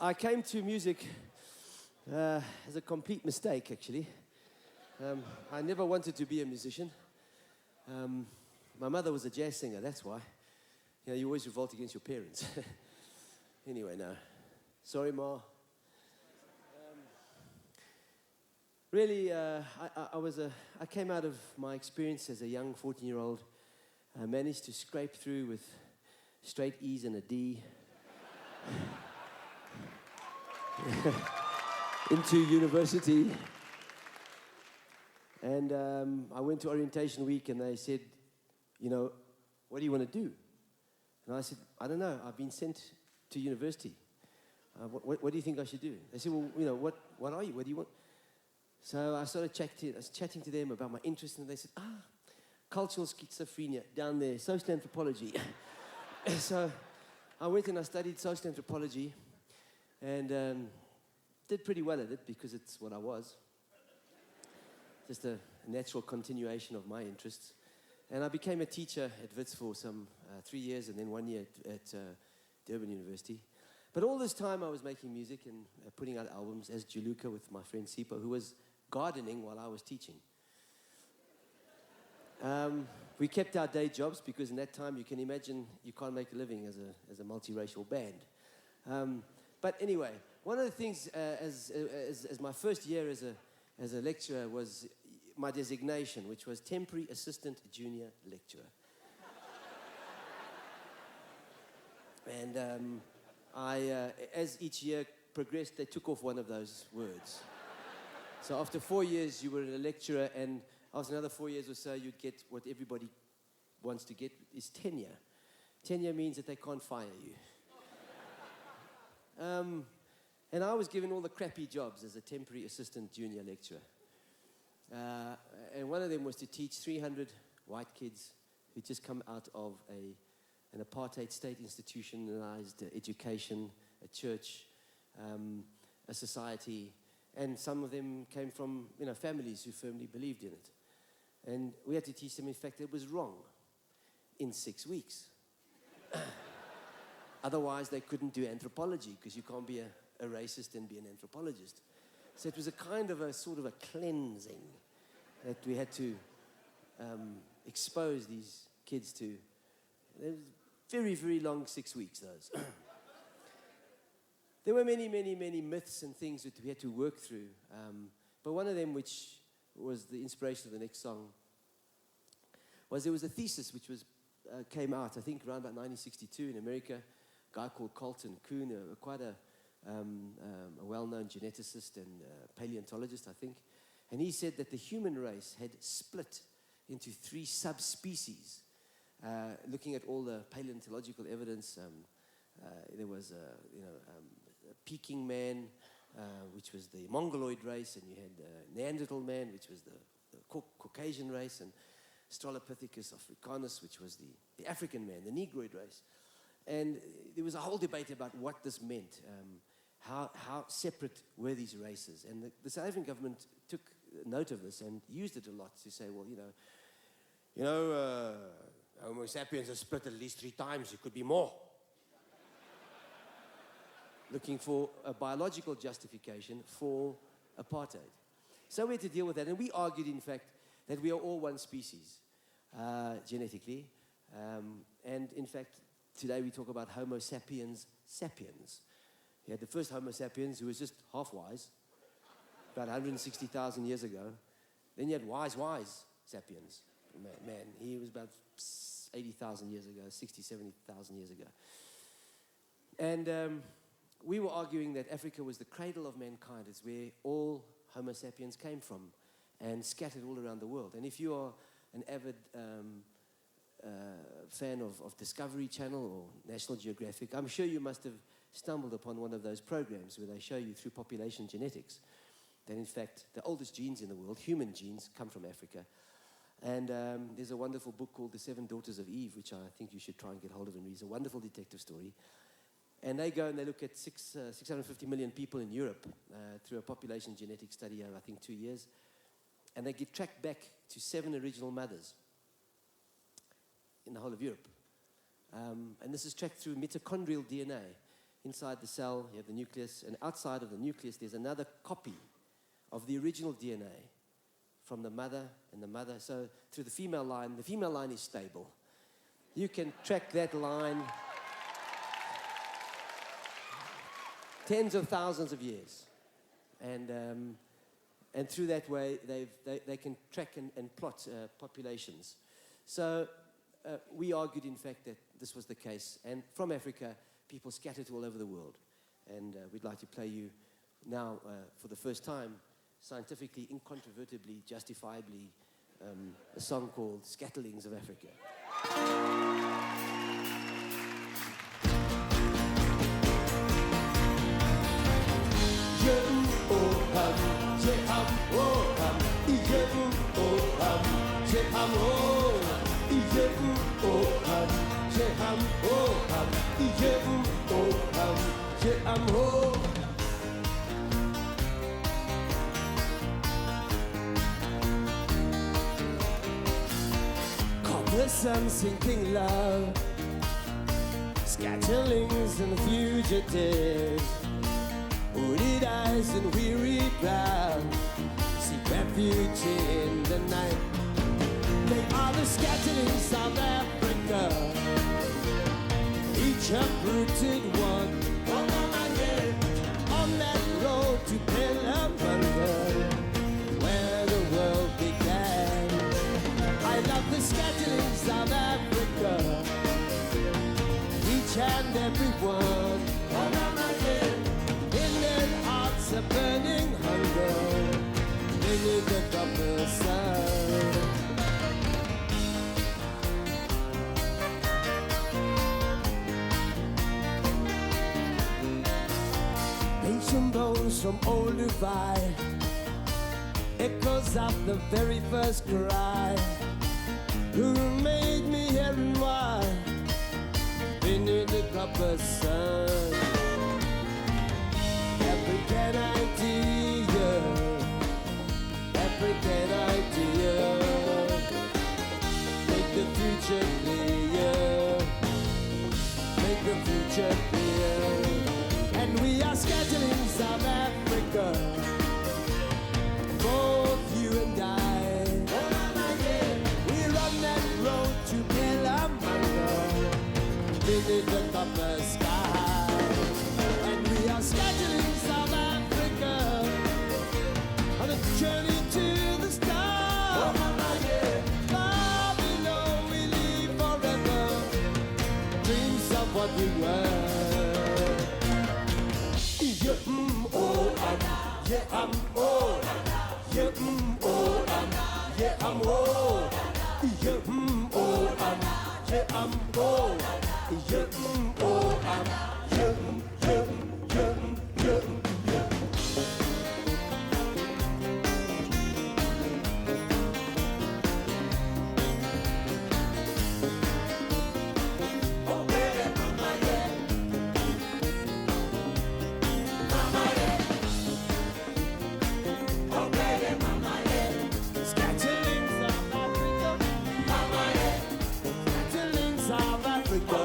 I came to music as a complete mistake, actually. I never wanted to be a musician. My mother was a jazz singer, that's why. You know, you always revolt against your parents. Anyway, no. Sorry, Ma. Really, I came out of my experience as a young 14-year-old. I managed to scrape through with straight E's and a D into university. And I went to orientation week and they said, you know, what do you want to do? And I said, I don't know, I've been sent to university. What do you think I should do? They said, well, you know, what are you? What do you want? So I started chatting to them about my interests, and they said, cultural schizophrenia down there, social anthropology. So I went and I studied social anthropology and did pretty well at it because it's what I was. Just a natural continuation of my interests. And I became a teacher at Wits for some 3 years and then 1 year at Durban University. But all this time I was making music and putting out albums as Jaluka with my friend Sipo, who was gardening while I was teaching. We kept our day jobs because in that time you can imagine you can't make a living as a multiracial band. But anyway, one of the things as my first year as a lecturer was my designation, which was temporary assistant junior lecturer. And as each year progressed, they took off one of those words. So after 4 years, you were a lecturer, and after another 4 years or so, you'd get what everybody wants to get, is tenure. Tenure means that they can't fire you. And I was given all the crappy jobs as a temporary assistant junior lecturer. And one of them was to teach 300 white kids who'd just come out of an apartheid state institutionalized education, a church, a society, and some of them came from families who firmly believed in it. And we had to teach them, in fact, it was wrong in 6 weeks. Otherwise, they couldn't do anthropology because you can't be a racist and be an anthropologist. So it was a kind of a sort of a cleansing that we had to expose these kids to. It was very, very long 6 weeks, those. There were many, many, many myths and things that we had to work through. But one of them, which was the inspiration of the next song, was there was a thesis which came out, I think, around about 1962 in America. A guy called Carlton Kuhn, quite a well-known geneticist and paleontologist, I think. And he said that the human race had split into 3 subspecies. Looking at all the paleontological evidence, there was a Peking man, which was the Mongoloid race, and you had Neanderthal man, which was the Caucasian race, and Australopithecus africanus, which was the African man, the Negroid race. And there was a whole debate about what this meant, how separate were these races. And the South African government took note of this and used it a lot to say, well, Homo sapiens are split at least 3 times, it could be more. Looking for a biological justification for apartheid. So we had to deal with that, and we argued, in fact, that we are all one species, genetically. And in fact, today we talk about Homo sapiens sapiens. You had the first Homo sapiens, who was just half-wise, about 160,000 years ago. Then you had wise sapiens. Man, he was about 80,000 years ago, 60, 70,000 years ago. And we were arguing that Africa was the cradle of mankind. It's where all Homo sapiens came from and scattered all around the world. And if you are an avid fan of Discovery Channel or National Geographic, I'm sure you must have stumbled upon one of those programs where they show you through population genetics that, in fact, the oldest genes in the world, human genes, come from Africa. And there's a wonderful book called The 7 Daughters of Eve, which I think you should try and get hold of and read. It's a wonderful detective story. And they go and they look at 650 million people in Europe through a population genetic study over, I think, 2 years. And they get tracked back to 7 original mothers in the whole of Europe. And this is tracked through mitochondrial DNA. inside the cell, you have the nucleus, and outside of the nucleus, there's another copy of the original DNA from the mother and the mother. So through the female line is stable. You can track that line tens of thousands of years. And through that way, they can track and plot populations. So we argued, in fact, that this was the case. And from Africa, people scattered all over the world. And we'd like to play you now, for the first time, scientifically, incontrovertibly, justifiably, a song called Scatterlings of Africa. Some sinking love, scatterlings and fugitives, hooded eyes and weary brow, seek refuge in the night. They are the scatterlings of Africa, each uprooted one, on that road to Mandela, where the world began. I love the scatterlings of Africa, each and every one, in their hearts a burning hunger, beneath the copper sun. Ancient bones from old Dubai, echoes of the very first cry. Who made me here and why? Beneath the copper sun. African idea, African idea, make the future clear, make the future clear. And we are scatterlings of Africa, both you and I. Beneath the copper sky, and we are scatterlings of Africa, on a journey to the stars. Far below we live forever, dreams of what we were. Yeah, oh, yeah, I'm old. Yeah, oh, yeah, I'm old. Yeah, oh, yeah, I'm old. Yeah, oh, yeah, yeah, yeah, yeah, yeah. Oh, baby, mama, yeah. Mama, yeah. Oh, baby, mama, yeah. Scatterlings of Africa. Mama, yeah. Scatterlings of Africa.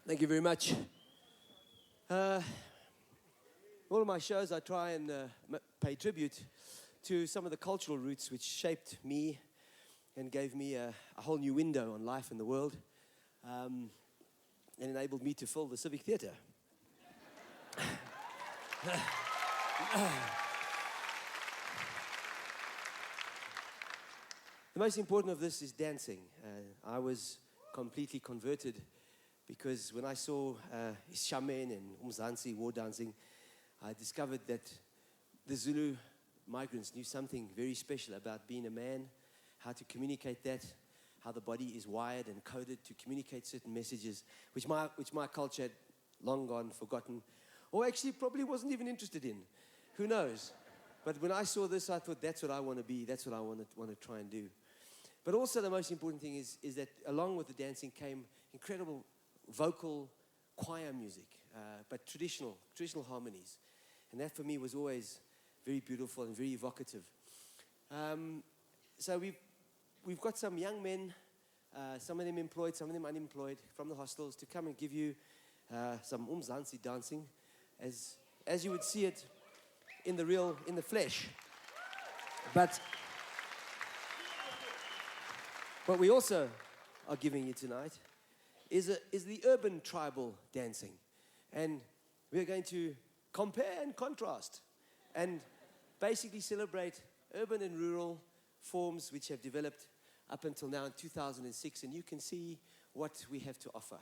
Thank you very much. All of my shows, I try and pay tribute to some of the cultural roots which shaped me and gave me a whole new window on life and the world. and enabled me to fill the Civic Theatre. The most important of this is dancing. I was completely converted because when I saw Shaman and Umzansi war dancing, I discovered that the Zulu migrants knew something very special about being a man, how to communicate that, how the body is wired and coded to communicate certain messages, which my culture had long gone forgotten, or actually probably wasn't even interested in. Who knows? But when I saw this, I thought, that's what I want to be. That's what I want to try and do. But also the most important thing is that along with the dancing came incredible vocal choir music, but traditional harmonies. And that for me was always very beautiful and very evocative. So we've got some young men, some of them employed, some of them unemployed, from the hostels to come and give you some Umzansi dancing as you would see it in the flesh. But what we also are giving you tonight is the urban tribal dancing. And we're going to compare and contrast and basically celebrate urban and rural forms which have developed up until now in 2006, and you can see what we have to offer.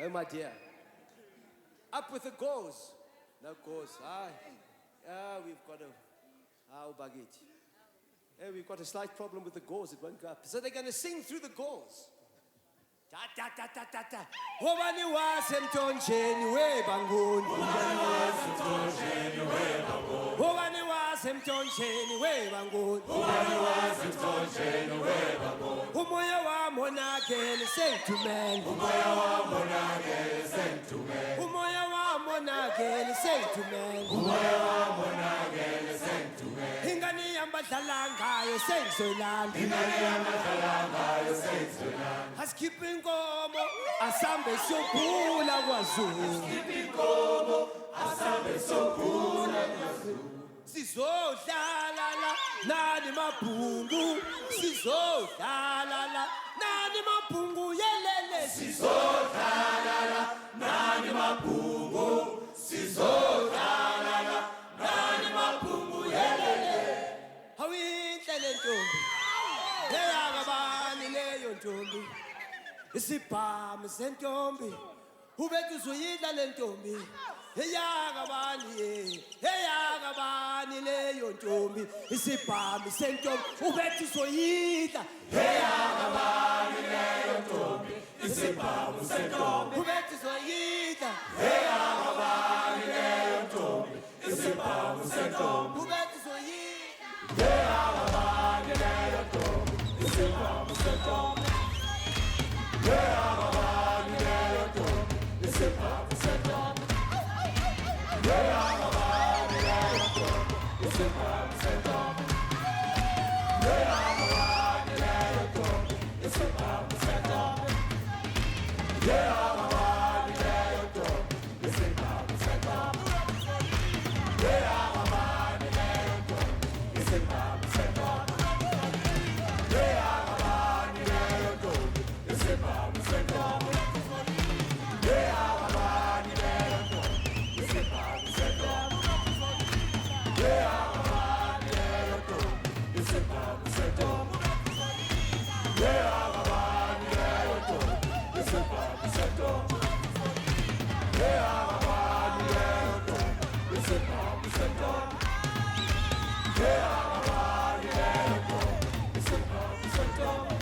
Oh, my dear. Up with the gauze. No gauze. We've got baggage. We've got a slight problem with the gauze. It won't go up. So they're going to sing through the gauze. Ta ta ta ta ta ta. Wobani wasemtonjeni webanguni. Wobani wasemtonjeni webanguni. Wobani wasemtonjeni webanguni. Wobani wasemtonjeni webanguni. Umoya wamonakele sentumen. Umoya wamonakele sentumen. Umoya wamonakele sentumen. Umoya wamonakele sentumen. Ingani yambadlala ngayo sengizoyilanda. Ingani yambadlala ngayo sengizoyilanda. Askipha inkomo asambe sokhula kwaZulu. Askipha inkomo asambe sokhula kwaZulu. Sizodlala la nani mabhungu. Sizodlala la nani mabhungu yelele. Sizodlala la nani mabhungu. Sizodlala la nani mabhungu yelele. Awinhle le ntombi. Eyakabani leyo ntombi. Isibhamu sentombi. Ubethu uzoyidla le ntombi. Eyakabani leyo ntombi. Isibhamu sentombi. Ubethu uzoyidla. Eyakabani leyo ntombi. Isibhamu sentombi. Ubethu uzoyidla. Eyakabani leyo ntombi. Isibhamu sentombi. Ubethu uzoyidla. Eyakabani leyo ntombi. Isibhamu sentombi. Eyakabani leyo ntombi. Isibhamu sentombi. Eyakabani leyo ntombi. Isibhamu sentombi. Eyakabani leyo ntombi. Isibhamu sentombi. Eyakabani leyo ntombi. Isibhamu sentombi. Eyakabani leyo ntombi. Isibhamu sentombi. Eyakabani leyo ntombi. Isibhamu sentombi. Eyakabani leyo ntombi. Isibhamu sentombi. Eyakabani leyo ntombi. Isibhamu sentombi. Eyakabani leyo ntombi. Isibhamu sentombi. Eyakabani leyo ntombi. Isibhamu sentombi. Eyakabani leyo ntombi. Isibhamu sentombi.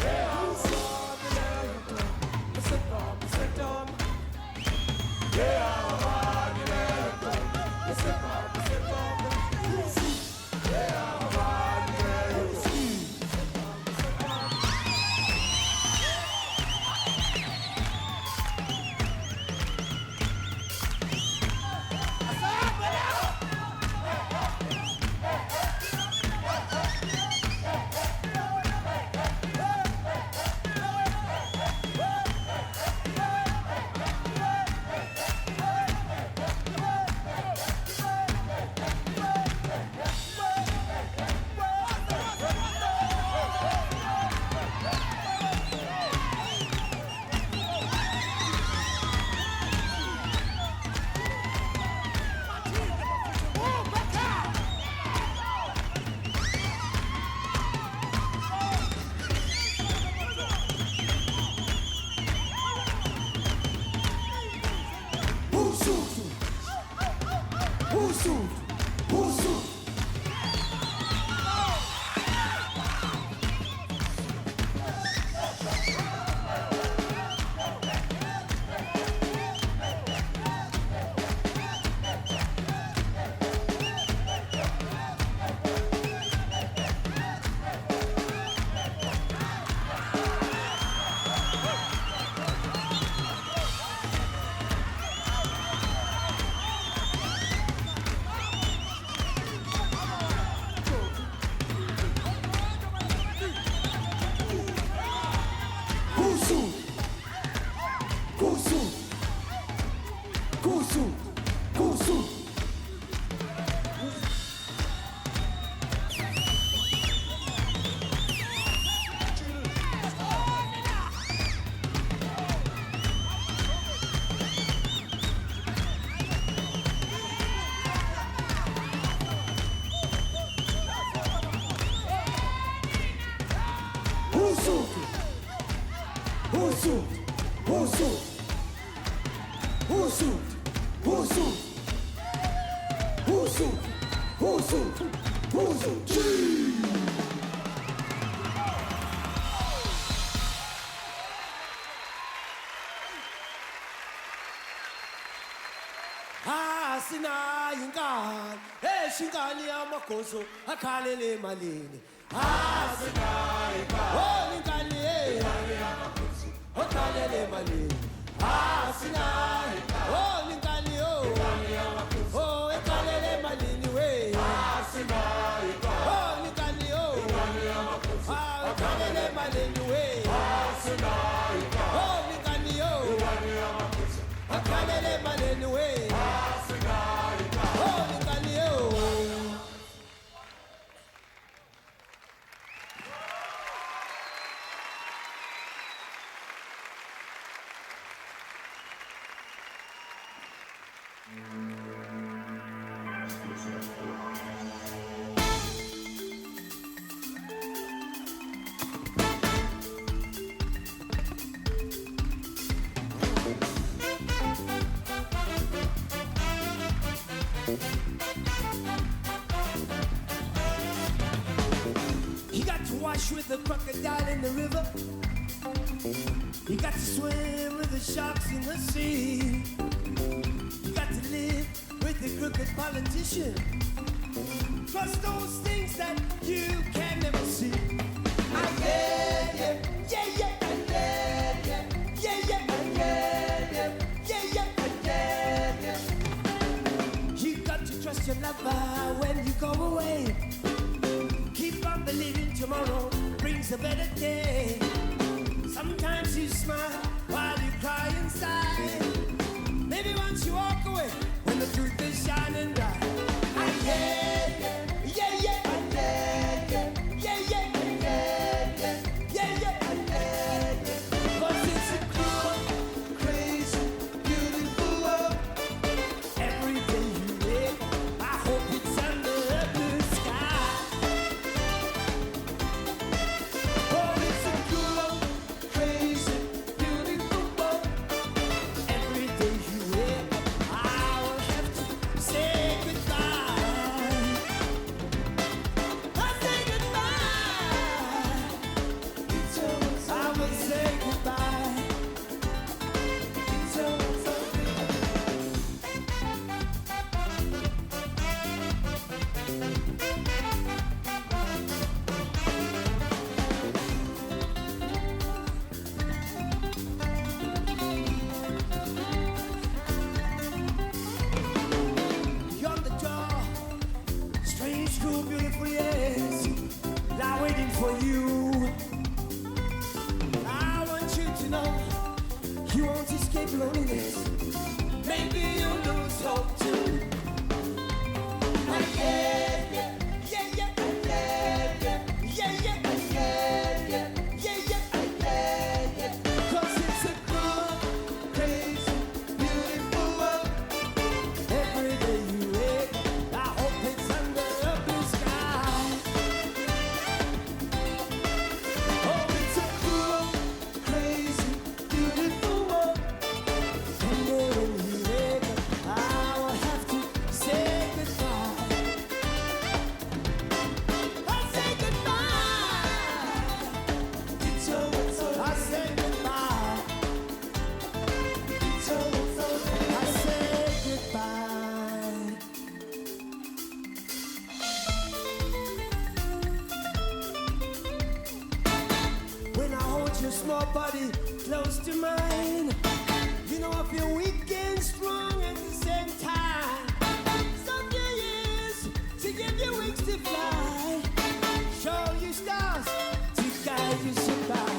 Eyakabani leyo ntombi. Isibhamu sentombi. Eyakabani leyo ntombi. Isibhamu sentombi. Eyakabani leyo ntombi. Asina ingane, shingani amagozo akhalele emalini. Asina ingane, oh ingane, ingane amagozo akhalele emalini. Asina ingane, oh ingane, oh ingane amagozo, oh akhalele emalini we. Asina ingane, oh ingane, oh ingane amagozo akhalele emalini we. Asina ingane, oh ingane, oh ingane amagozo akhalele emalini we. He got to wash with the crocodile in the river. He got to swim with the sharks in the sea. He got to live with the crooked politician. Trust those things that you can never see. Yeah, yeah, yeah, yeah, yeah, yeah, yeah, yeah, yeah, yeah, yeah, yeah. You got to trust your lover when you go away. Keep on believing tomorrow brings a better day. Sometimes you smile while you cry inside. Maybe once you walk away when the truth is shining bright. Yeah, yeah, yeah, yeah, yeah, yeah, yeah, yeah, yeah, yeah, yeah, yeah. 'Cause it's a cool, crazy, beautiful world. Every day you wake, I hope it's under a blue sky. Oh, it's a cool, crazy, beautiful world. Every day you wake, I will have to say goodbye. I say goodbye. I will say goodbye. Beyond the door, strange, cool, beautiful, yes, now waiting for you. I want you to know you won't escape loneliness. Maybe you'll lose hope too. Yeah, yeah, yeah, yeah, yeah, yeah, yeah, yeah, yeah, yeah, yeah, yeah. 'Cause it's a cool, crazy, beautiful world. Every day you wake, I hope it's under a blue sky. Oh, it's a cool, crazy, beautiful world. Someday when you wake up, your body close to mine. You know I feel weak and strong at the same time. Someday is to give you wings to fly, show you stars to guide you survive.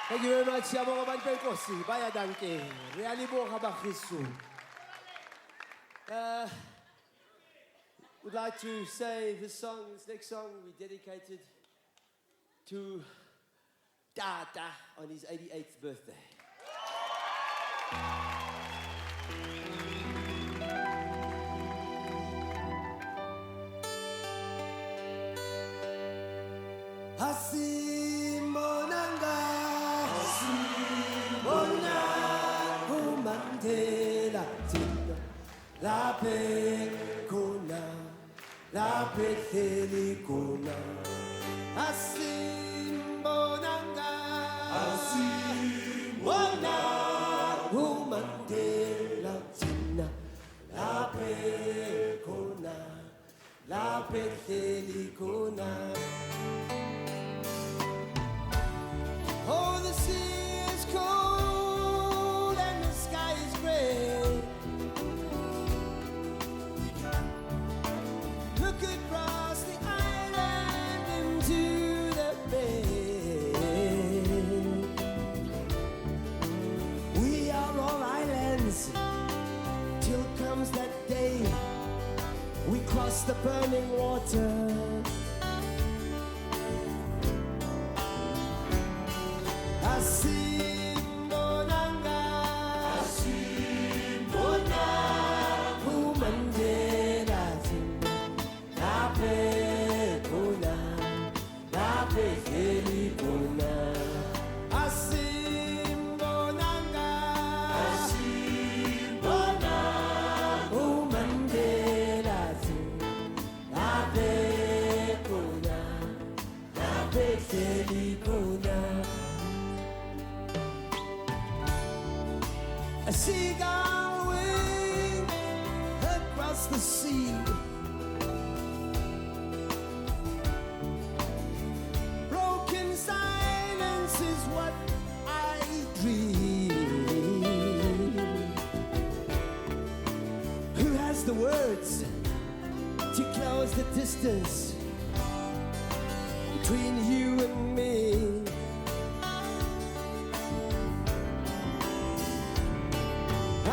Thank you very much, mga bantay ko. Si Baya Danke. Reali mo ka ba, Kristo? Would like to say this next song, we dedicated to Tata on his 88th birthday. Mandela, la pekona, la petelikona, asimbonanga, asimbona, Mandela, la pekona, la petelikona. Oh, the sea is cold and the sky is gray. Look across the island into the bay. We are all islands till comes that day we cross the burning water. Asimbonanga, asimbona, Mandela, la pekona, la petelikona. Asimbonanga, asimbona, Mandela, la pekona, la petelikona. A seagull wing across the sea. Broken silence is what I dream. Who has the words to close the distance between you and me?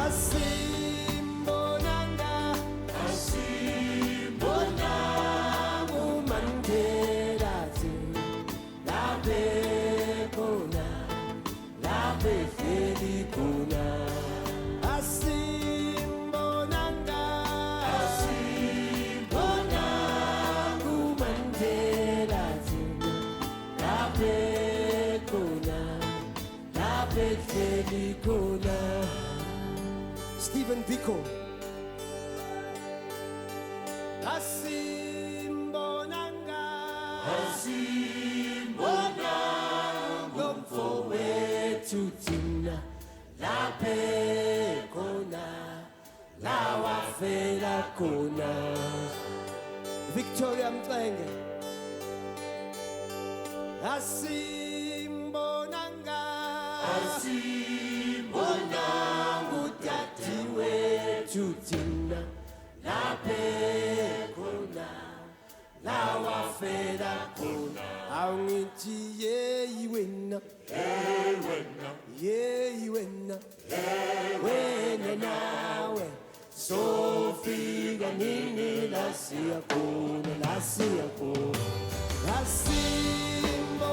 Asimbonanga, asimbona, Mandela, la pekona, la petelikona. Asimbonanga, asimbona, Mandela, la pekona, la petelikona. Stephen Biko. Asimbonanga, asimbona, ngomfowethu thina, la pekona, la wafela khona. Victoria Mcenge. Asimbonanga, asimbona, thina, la pekona, la wafela khona awungithi yeyi wena yeyi wena wena nawe sofika nini la siya khona la siya khona la simbonanga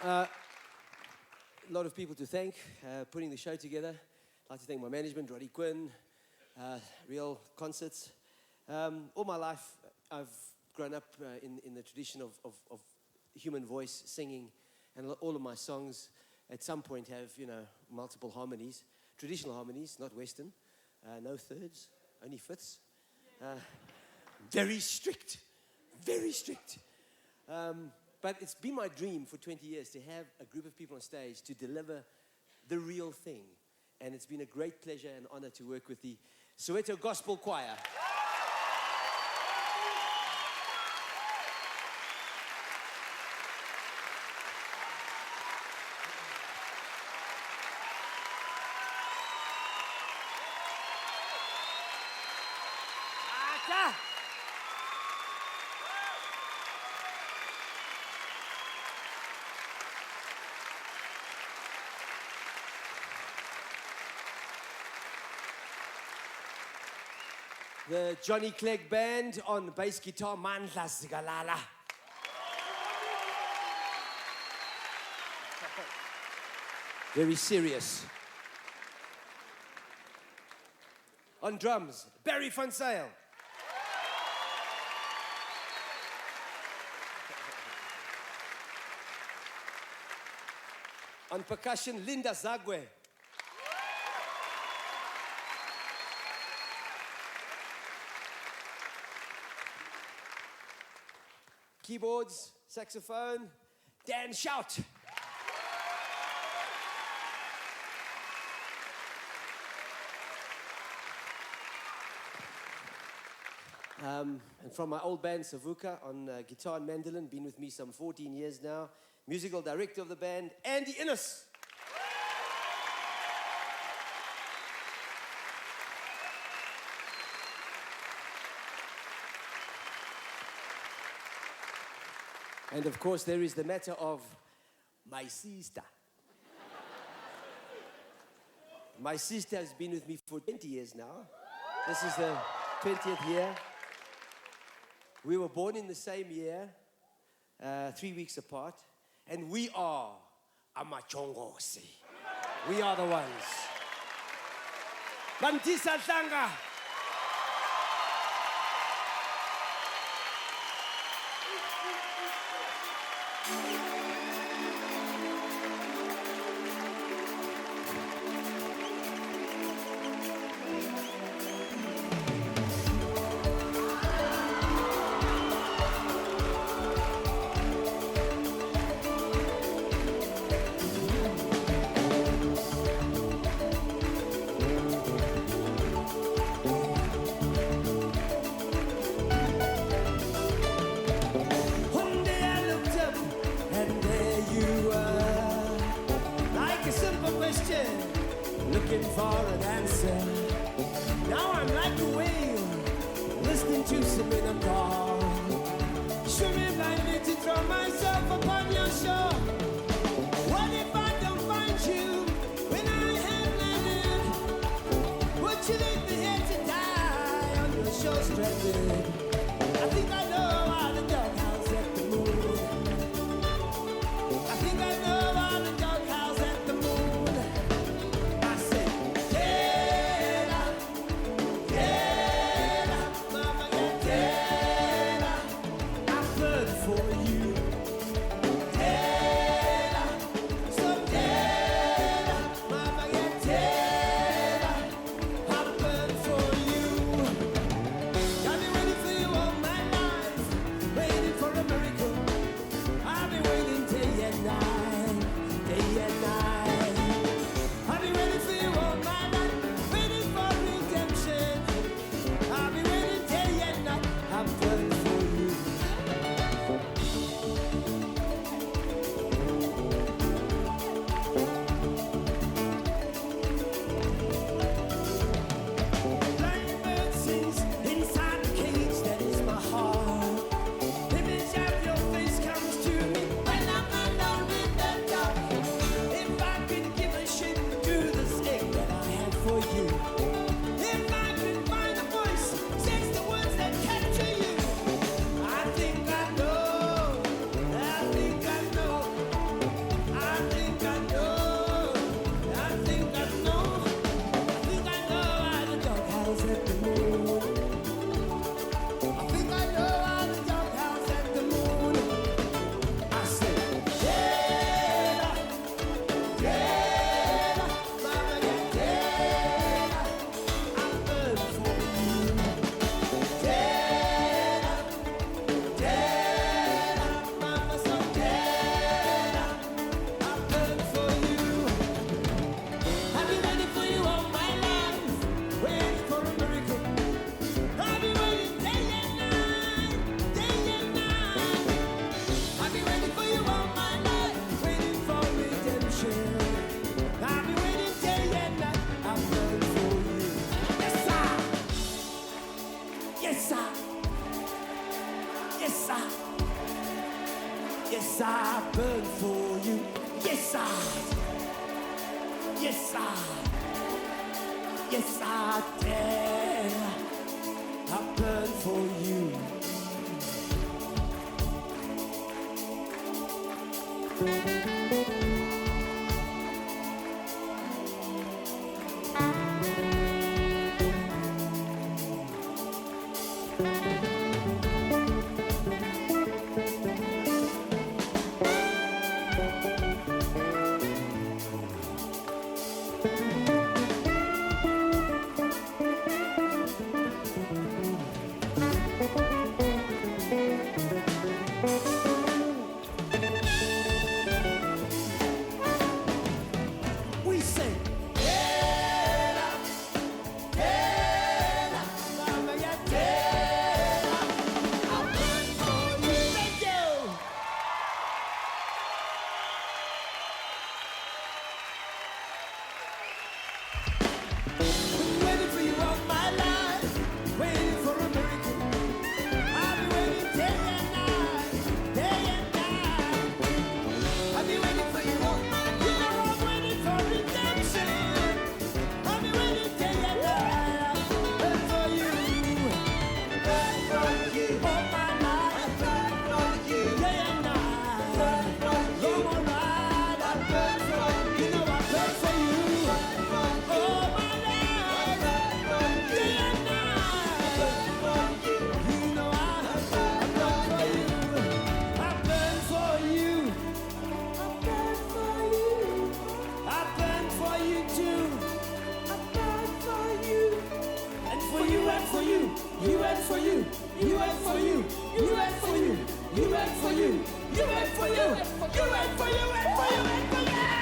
A lot of people to thank, putting the show together. I'd like to thank my management, Roddy Quinn, Real Concerts. All my life, I've grown up in the tradition of human voice singing, and all of my songs at some point have, multiple harmonies, traditional harmonies, not Western, no thirds, only fifths. Very strict, very strict. But it's been my dream for 20 years to have a group of people on stage to deliver the real thing. And it's been a great pleasure and honor to work with the Soweto Gospel Choir. The Johnny Clegg Band on bass guitar, Mandela Sigalala. Very serious. On drums, Barry Van Sale. On percussion, Linda Zagwe. Keyboards, saxophone, Dan Shout. And from my old band, Savuka, on guitar and mandolin, been with me some 14 years now. Musical director of the band, Andy Innes. And of course, there is the matter of my sister. My sister has been with me for 20 years now. This is the 20th year. We were born in the same year, 3 weeks apart, and we are amachongosi. We are the ones. Bantisa Tlanga. Looking for an answer. Now I'm like a whale, listening to some inner call. Swimming blindly to throw myself upon your shore. What ended. I think I know how the doghouse at the moon. I think I know how the doghouse at the moon. I said, Dana, Dana, mama, yeah, Dana, I burn for you. Dana, so Dana, mama, yeah, Dana, I burn for you. I've been waiting for you all my life, waiting for a miracle. I've been waiting day and night, day and night. I've been waiting for you all my life, waiting for redemption. I've been waiting day and night, I'm burning for you. Blind bird sings inside the cage that is my heart. Image of your face comes to me when I'm alone in the dark. If I could give a shit to the stick that I have for you. If I could find a voice, says the words that capture you. I think I know, I think I know, I think I know, I think I know, I think I know how the doghouse at the moon. I think I know how the doghouse at the moon. I say, Dana, Dana, mama, yeah, Dana, I burn for you. Dana, Dana, mama, so Dana, I burn for you. I've been waiting for you all my life, waiting for a miracle. I've been waiting day and night, day and night. I've been waiting for you all my life, waiting for redemption. I've been waiting day and night, I'm burning for you. Yes, sir. Yes, sir. Yes, sir. Yes, I burn for you. Yes, I. Yes, I. Yes, I dare. I burn for you. We say, Dana, Dana, mama, yeah, Dana, I'll burn for you. Thank you. Waiting for you all my life, waiting for a miracle. I've been waiting day and night, day and night. I've been waiting for you all my life. You know I'm waiting for redemption. I've been waiting day and night, burn for you, burn for you all my life, burn for you day and night, burn for you all night. I burn for you, you know I burn for you all my life, day and night, you know I burn for you, I burn for you, I burn for you, I burn for you too, I burn for you, and for you and for you, you and for you, you and for you, you and for you, you and for you, you and for you, you and for you and for you and for you.